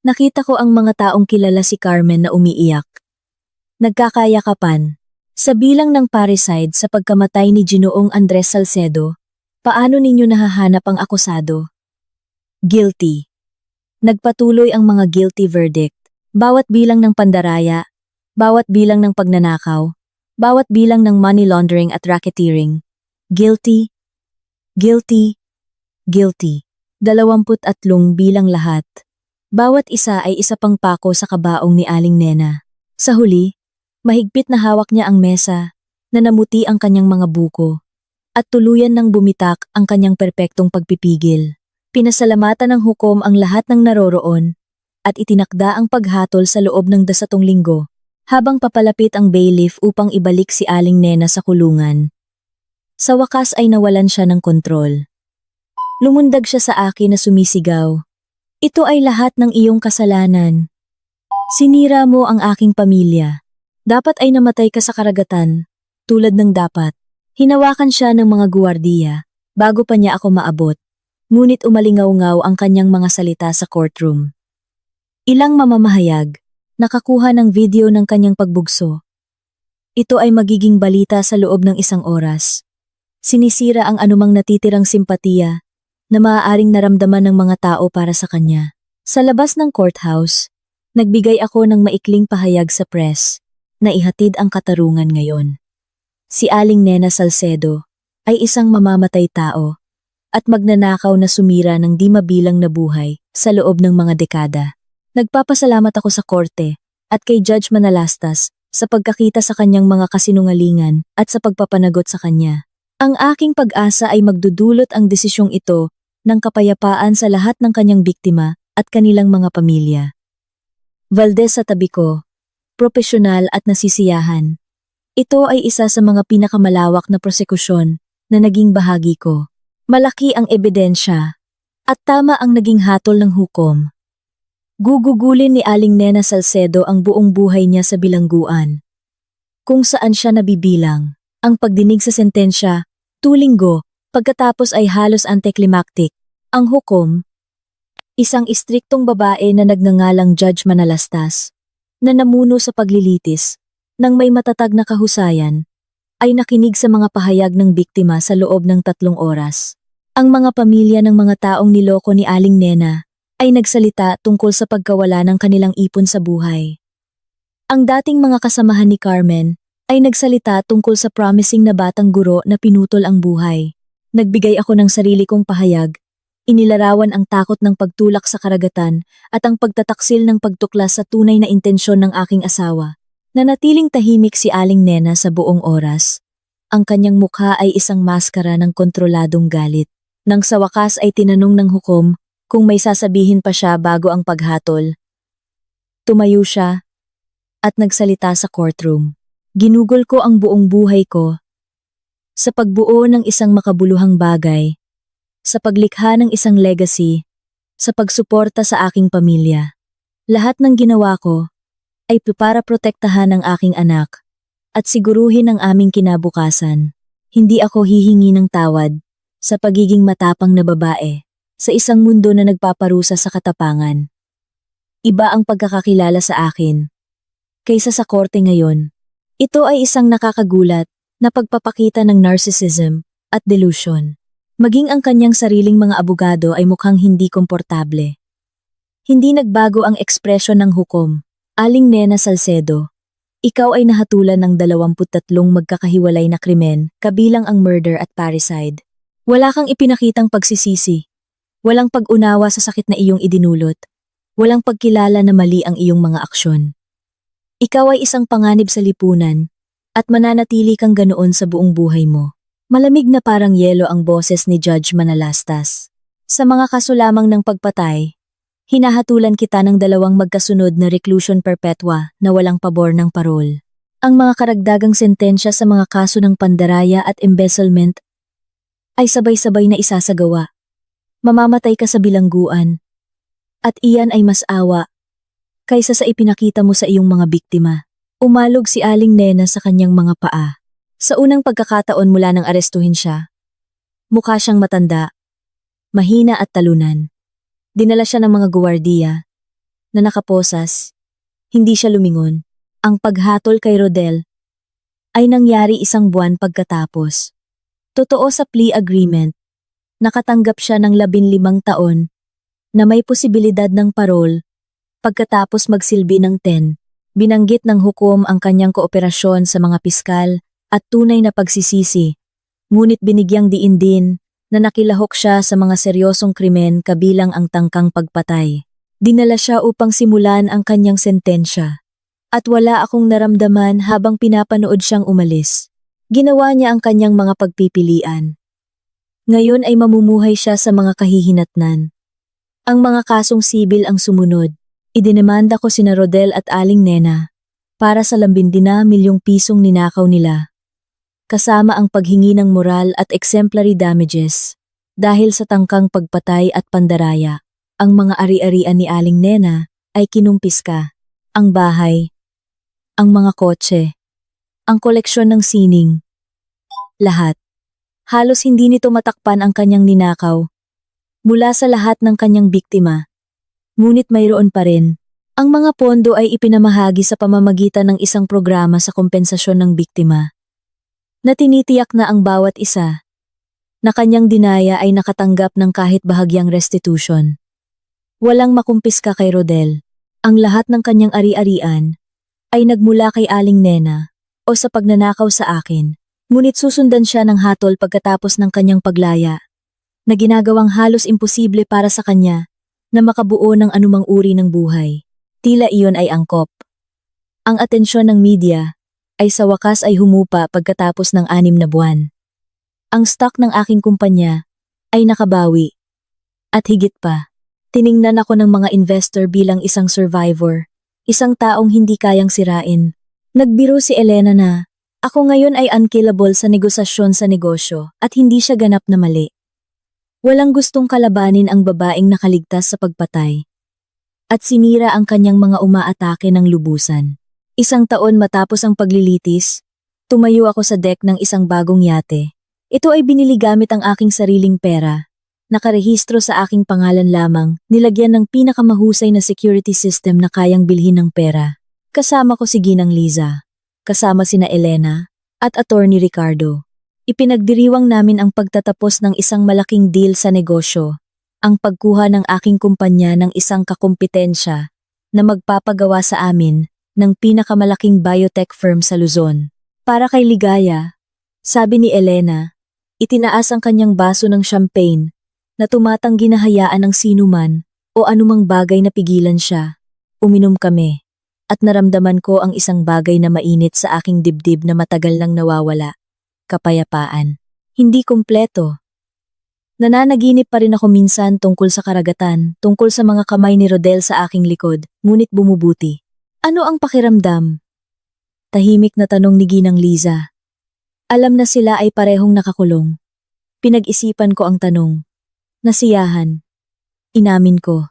nakita ko ang mga taong kilala si Carmen na umiiyak. Nagkakayakapan. Sa bilang ng parricide sa pagkamatay ni Ginoong Andres Salcedo, paano ninyo nahahanap ang akusado? Guilty. Nagpatuloy ang mga guilty verdict. Bawat bilang ng pandaraya, bawat bilang ng pagnanakaw, bawat bilang ng money laundering at racketeering. Guilty, guilty, guilty. 23 bilang lahat. Bawat isa ay isa pang pako sa kabaong ni Aling Nena. Sa huli, mahigpit na hawak niya ang mesa, na namuti ang kanyang mga buko, at tuluyan ng bumitak ang kanyang perpektong pagpipigil. Pinasalamatan ng hukom ang lahat ng naroroon, at itinakda ang paghatol sa loob ng 10 linggo. habang papalapit ang bailiff upang ibalik si Aling Nena sa kulungan. Sa wakas ay nawalan siya ng kontrol. Lumundag siya sa akin na sumisigaw. Ito ay lahat ng iyong kasalanan. Sinira mo ang aking pamilya. Dapat ay namatay ka sa karagatan, tulad ng dapat. Hinawakan siya ng mga guwardiya, bago pa niya ako maabot. Ngunit umalingaw-ngaw ang kanyang mga salita sa courtroom. Ilang mamamahayag, nakakuha ng video ng kanyang pagbugso. Ito ay magiging balita sa loob ng 1 oras. Sinisira ang anumang natitirang simpatiya na maaaring naramdaman ng mga tao para sa kanya. Sa labas ng courthouse, nagbigay ako ng maikling pahayag sa press na ihatid ang katarungan ngayon. Si Aling Nena Salcedo ay isang mamamatay tao at magnanakaw na sumira ng di mabilang na buhay sa loob ng mga dekada. Nagpapasalamat ako sa korte at kay Judge Manalastas sa pagkakita sa kanyang mga kasinungalingan at sa pagpapanagot sa kanya. Ang aking pag-asa ay magdudulot ang desisyong ito ng kapayapaan sa lahat ng kanyang biktima at kanilang mga pamilya. Valdez sa tabi ko, propesyonal at nasisiyahan. Ito ay isa sa mga pinakamalawak na prosekusyon na naging bahagi ko. Malaki ang ebidensya at tama ang naging hatol ng hukom. Gugugulin ni Aling Nena Salcedo ang buong buhay niya sa bilangguan, kung saan siya nabibilang. Ang pagdinig sa sentensya, 2 linggo, pagkatapos ay halos anticlimactic. Ang hukom, isang istriktong babae na nagngangalang Judge Manalastas, na namuno sa paglilitis, nang may matatag na kahusayan, ay nakinig sa mga pahayag ng biktima sa loob ng 3 oras. Ang mga pamilya ng mga taong niloko ni Aling Nena ay nagsalita tungkol sa pagkawala ng kanilang ipon sa buhay. Ang dating mga kasamahan ni Carmen ay nagsalita tungkol sa promising na batang guro na pinutol ang buhay. Nagbigay ako ng sarili kong pahayag, inilarawan ang takot ng pagtulak sa karagatan at ang pagtataksil ng pagtuklas sa tunay na intensyon ng aking asawa. Nanatiling tahimik si Aling Nena sa buong oras. Ang kanyang mukha ay isang maskara ng kontroladong galit. Nang sa wakas ay tinanong ng hukom kung may sasabihin pa siya bago ang paghatol. Tumayo siya at nagsalita sa courtroom. Ginugol ko ang buong buhay ko sa pagbuo ng isang makabuluhang bagay, sa paglikha ng isang legacy, sa pagsuporta sa aking pamilya. Lahat ng ginawa ko ay para protektahan ang aking anak at siguruhin ang aming kinabukasan. Hindi ako hihingi ng tawad sa pagiging matapang na babae sa isang mundo na nagpaparusa sa katapangan. Iba ang pagkakakilala sa akin kaysa sa korte ngayon. Ito ay isang nakakagulat na pagpapakita ng narcissism at delusion. Maging ang kanyang sariling mga abogado ay mukhang hindi komportable. Hindi nagbago ang ekspresyon ng hukom. Aling Nena Salcedo, ikaw ay nahatulan ng 23 magkakahiwalay na krimen, kabilang ang murder at parricide. Wala kang ipinakitang pagsisisi. Walang pag-unawa sa sakit na iyong idinulot. Walang pagkilala na mali ang iyong mga aksyon. Ikaw ay isang panganib sa lipunan at mananatili kang ganoon sa buong buhay mo. Malamig na parang yelo ang boses ni Judge Manalastas. Sa mga kaso lamang ng pagpatay, hinahatulan kita ng 2 magkasunod na reclusion perpetua na walang pabor ng parol. Ang mga karagdagang sentensya sa mga kaso ng pandaraya at embezzlement ay sabay-sabay na isasagawa. Mamamatay ka sa bilangguan. At iyan ay mas awa kaysa sa ipinakita mo sa iyong mga biktima. Umalog si Aling Nena sa kanyang mga paa. Sa unang pagkakataon mula nang arestuhin siya, mukha siyang matanda, mahina at talunan. Dinala siya ng mga guwardiya na nakaposas. Hindi siya lumingon. Ang paghatol kay Rodel ay nangyari 1 buwan pagkatapos. Totoo sa plea agreement, nakatanggap siya ng 15 taon na may posibilidad ng parol pagkatapos magsilbi ng 10. Binanggit ng hukom ang kanyang kooperasyon sa mga piskal at tunay na pagsisisi, ngunit binigyang diin din na nakilahok siya sa mga seryosong krimen kabilang ang tangkang pagpatay. Dinala siya upang simulan ang kanyang sentensya. At wala akong naramdaman habang pinapanood siyang umalis. Ginawa niya ang kanyang mga pagpipilian. Ngayon ay mamumuhay siya sa mga kahihinatnan. Ang mga kasong sibil ang sumunod. Idinimanda ko sina Rodel at Aling Nena para sa ₱10 milyong ninakaw nila, kasama ang paghingi ng moral at exemplary damages. Dahil sa tangkang pagpatay at pandaraya, ang mga ari-arian ni Aling Nena ay kinumpiska. Ang bahay, ang mga kotse, ang koleksyon ng sining. Lahat. Halos hindi nito matakpan ang kanyang ninakaw. Mula sa lahat ng kanyang biktima. Ngunit mayroon pa rin. Ang mga pondo ay ipinamahagi sa pamamagitan ng isang programa sa kompensasyon ng biktima. Na tinitiyak na ang bawat isa na kanyang dinaya ay nakatanggap ng kahit bahagyang restitution. Walang makumpiska kay Rodel. Ang lahat ng kanyang ari-arian ay nagmula kay Aling Nena o sa pagnanakaw sa akin. Ngunit susundan siya ng hatol pagkatapos ng kanyang paglaya, na ginagawang halos imposible para sa kanya na makabuo ng anumang uri ng buhay. Tila iyon ay angkop. Ang atensyon ng media ay sa wakas ay humupa pagkatapos ng 6 na buwan. Ang stock ng aking kumpanya ay nakabawi. At higit pa, tiningnan ako ng mga investor bilang isang survivor, isang taong hindi kayang sirain. Nagbiro si Elena na, ako ngayon ay unkillable sa negosasyon sa negosyo at hindi siya ganap na mali. Walang gustong kalabanin ang babaeng nakaligtas sa pagpatay. At sinira ang kanyang mga umaatake ng lubusan. 1 taon matapos ang paglilitis, tumayo ako sa deck ng isang bagong yate. Ito ay binili gamit ang aking sariling pera. Nakarehistro sa aking pangalan lamang, nilagyan ng pinakamahusay na security system na kayang bilhin ng pera. Kasama ko si Ginang Liza, kasama sina Elena, at Attorney Ricardo. Ipinagdiriwang namin ang pagtatapos ng isang malaking deal sa negosyo, ang pagkuha ng aking kumpanya ng isang kakumpetensya na magpapagawa sa amin ng pinakamalaking biotech firm sa Luzon. Para kay Ligaya, sabi ni Elena, itinaas ang kanyang baso ng champagne na tumatanggi na hayaan ng sinuman o anumang bagay na pigilan siya. Uminom kami at naramdaman ko ang isang bagay na mainit sa aking dibdib na matagal nang nawawala. Kapayapaan. Hindi kumpleto. Nananaginip pa rin ako minsan tungkol sa karagatan, tungkol sa mga kamay ni Rodel sa aking likod, ngunit bumubuti. Ano ang pakiramdam? Tahimik na tanong ni Ginang Liza. Alam na sila ay parehong nakakulong. Pinag-isipan ko ang tanong. Nasiyahan. Inamin ko.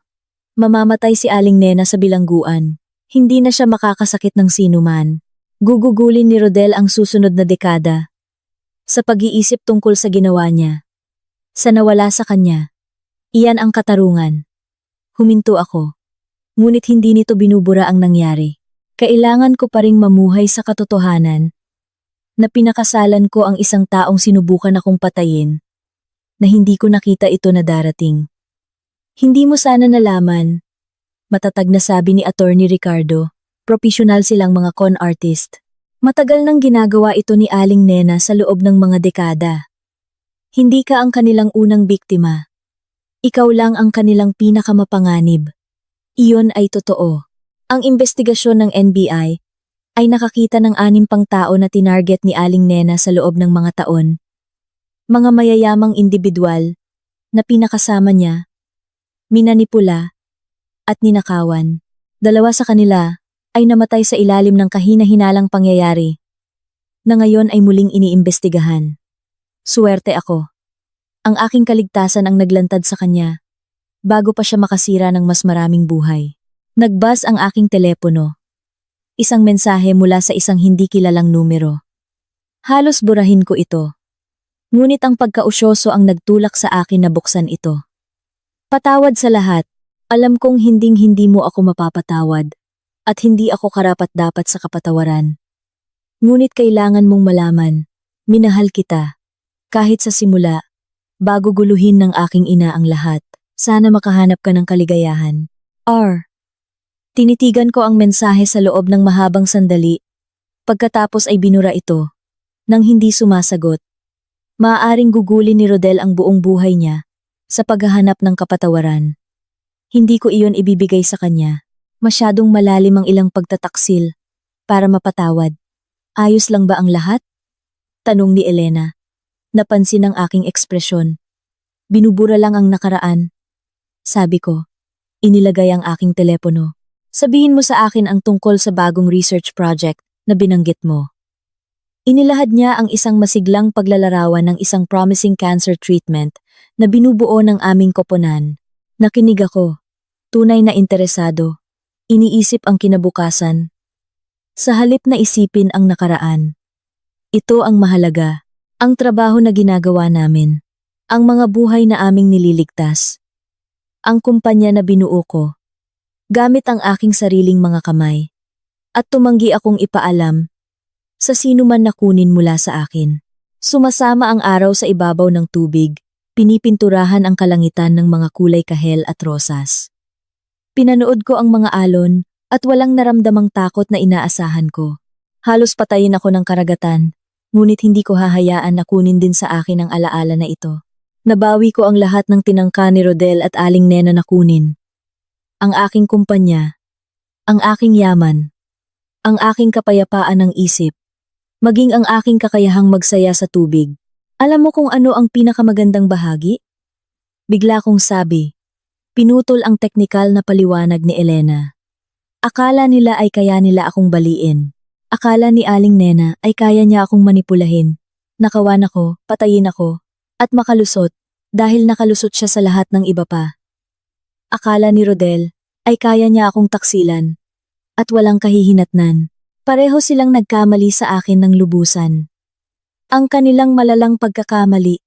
Mamamatay si Aling Nena sa bilangguan. Hindi na siya makakasakit ng sinuman. Gugugulin ni Rodel ang susunod na dekada. Sa pag-iisip tungkol sa ginawa niya. Sa nawala sa kanya. Iyan ang katarungan. Huminto ako. Ngunit hindi nito binubura ang nangyari. Kailangan ko pa ring mamuhay sa katotohanan na pinakasalan ko ang isang taong sinubukan akong patayin, na hindi ko nakita ito na darating. Hindi mo sana nalaman, matatag na sabi ni Attorney Ricardo, profesional silang mga con artist. Matagal nang ginagawa ito ni Aling Nena sa loob ng mga dekada. Hindi ka ang kanilang unang biktima. Ikaw lang ang kanilang pinakamapanganib. Iyon ay totoo. Ang investigasyon ng NBI ay nakakita ng 6 pang tao na tinarget ni Aling Nena sa loob ng mga taon. Mga mayayamang individual na pinakasama niya, minanipula at ninakawan. 2 sa kanila ay namatay sa ilalim ng kahina-hinalang pangyayari na ngayon ay muling iniimbestigahan. Suwerte ako. Ang aking kaligtasan ang naglantad sa kanya bago pa siya makasira ng mas maraming buhay. Nagbuzz ang aking telepono. Isang mensahe mula sa isang hindi kilalang numero. Halos burahin ko ito. Ngunit ang pagkausyoso ang nagtulak sa akin na buksan ito. Patawad sa lahat. Alam kong hinding-hindi mo ako mapapatawad. At hindi ako karapat-dapat sa kapatawaran. Ngunit kailangan mong malaman, minahal kita. Kahit sa simula, bago guluhin ng aking ina ang lahat, sana makahanap ka ng kaligayahan. R. Tinitigan ko ang mensahe sa loob ng mahabang sandali. Pagkatapos ay binura ito. Nang hindi sumasagot. Maaaring gugulin ni Rodel ang buong buhay niya sa paghahanap ng kapatawaran. Hindi ko iyon ibibigay sa kanya. Masyadong malalim ang ilang pagtataksil para mapatawad. Ayos lang ba ang lahat? Tanong ni Elena. Napansin ang aking ekspresyon. Binubura lang ang nakaraan. Sabi ko, inilagay ang aking telepono. Sabihin mo sa akin ang tungkol sa bagong research project na binanggit mo. Inilahad niya ang isang masiglang paglalarawan ng isang promising cancer treatment na binubuo ng aming koponan. Nakinig ako, tunay na interesado, iniisip ang kinabukasan. Sa halip na isipin ang nakaraan. Ito ang mahalaga, ang trabaho na ginagawa namin, ang mga buhay na aming nililigtas. Ang kumpanya na binuo ko, gamit ang aking sariling mga kamay, at tumanggi akong ipaalam sa sino man na kunin mula sa akin. Sumasama ang araw sa ibabaw ng tubig, pinipinturahan ang kalangitan ng mga kulay kahel at rosas. Pinanood ko ang mga alon at walang naramdamang takot na inaasahan ko. Halos patayin ako ng karagatan, ngunit hindi ko hahayaan na kunin din sa akin ang alaala na ito. Nabawi ko ang lahat ng tinangka ni Rodel at Aling Nena na kunin. Ang aking kumpanya, ang aking yaman, ang aking kapayapaan ng isip, maging ang aking kakayahang magsaya sa tubig. Alam mo kung ano ang pinakamagandang bahagi? Bigla kong sabi, pinutol ang teknikal na paliwanag ni Elena. Akala nila ay kaya nila akong baliin. Akala ni Aling Nena ay kaya niya akong manipulahin. Nakawan ako, patayin ako, at makalusot dahil nakalusot siya sa lahat ng iba pa. Akala ni Rodel ay kaya niya akong taksilan at walang kahihinatnan. Pareho silang nagkamali sa akin ng lubusan. Ang kanilang malalang pagkakamali,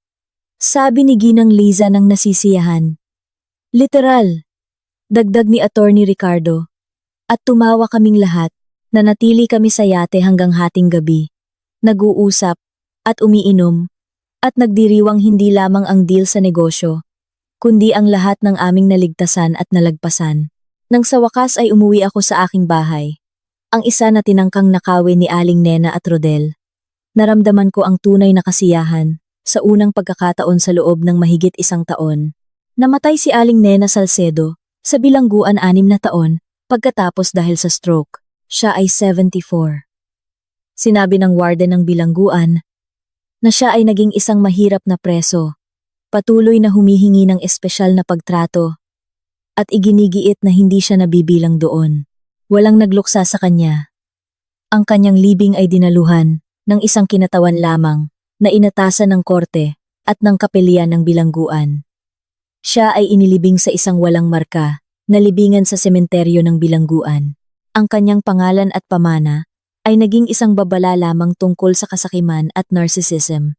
sabi ni Ginang Liza ng nasisiyahan. Literal, dagdag ni Attorney Ricardo. At tumawa kaming lahat, na natili kami sa yate hanggang hating gabi. Nag-uusap, at umiinom, at nagdiriwang hindi lamang ang deal sa negosyo, kundi ang lahat ng aming naligtasan at nalagpasan. Nang sa wakas ay umuwi ako sa aking bahay. Ang isa na tinangkang nakawin ni Aling Nena at Rodel. Naramdaman ko ang tunay na kasiyahan sa unang pagkakataon sa loob ng mahigit 1 taon. Namatay si Aling Nena Salcedo sa bilangguan 6 na taon pagkatapos dahil sa stroke. Siya ay 74. Sinabi ng warden ng bilangguan na siya ay naging isang mahirap na preso, patuloy na humihingi ng espesyal na pagtrato at iginigiit na hindi siya nabibilang doon. Walang nagluksa sa kanya. Ang kanyang libing ay dinaluhan ng isang kinatawan lamang na inatasan ng korte at ng kapelyan ng bilangguan. Siya ay inilibing sa isang walang marka na libingan sa sementeryo ng bilangguan. Ang kanyang pangalan at pamana ay naging isang babala lamang tungkol sa kasakiman at narcissism.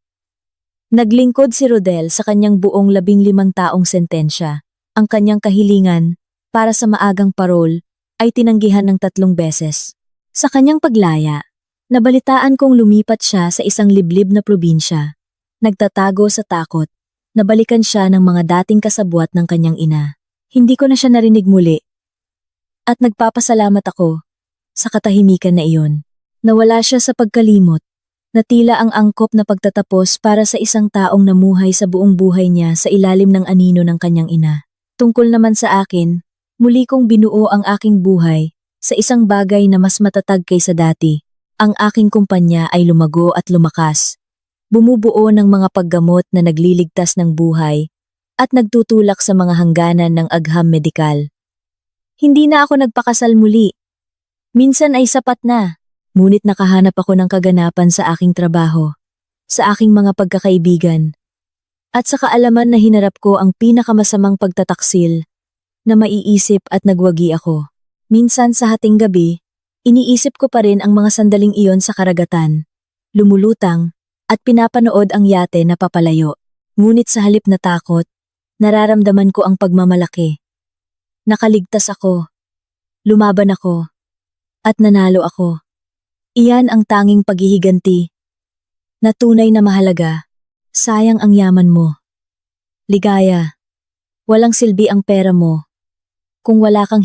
Naglingkod si Rodel sa kanyang buong 15 taong sentensya. Ang kanyang kahilingan para sa maagang parol ay tinanggihan ng 3 beses. Sa kanyang paglaya, nabalitaan kong lumipat siya sa isang liblib na probinsya. Nagtatago sa takot, nabalikan siya ng mga dating kasabwat ng kanyang ina. Hindi ko na siya narinig muli. At nagpapasalamat ako sa katahimikan na iyon. Nawala siya sa pagkalimot, na tila ang angkop na pagtatapos para sa isang taong namuhay sa buong buhay niya sa ilalim ng anino ng kanyang ina. Tungkol naman sa akin, muli kong binuo ang aking buhay sa isang bagay na mas matatag kaysa dati. Ang aking kumpanya ay lumago at lumakas. Bumubuo ng mga paggamot na nagliligtas ng buhay at nagtutulak sa mga hangganan ng agham medikal. Hindi na ako nagpakasal muli. Minsan ay sapat na, ngunit nakahanap ako ng kaganapan sa aking trabaho, sa aking mga pagkakaibigan, at sa kaalaman na hinarap ko ang pinakamasamang pagtataksil na maiisip at nagwagi ako. Minsan sa hating gabi, iniisip ko pa rin ang mga sandaling iyon sa karagatan, lumulutang, at pinapanood ang yate na papalayo. Ngunit sa halip na takot, nararamdaman ko ang pagmamalaki. Nakaligtas ako, lumaban ako, at nanalo ako. Iyan ang tanging paghihiganti na tunay na mahalaga. Sayang ang yaman mo. Ligaya, walang silbi ang pera mo kung wala kang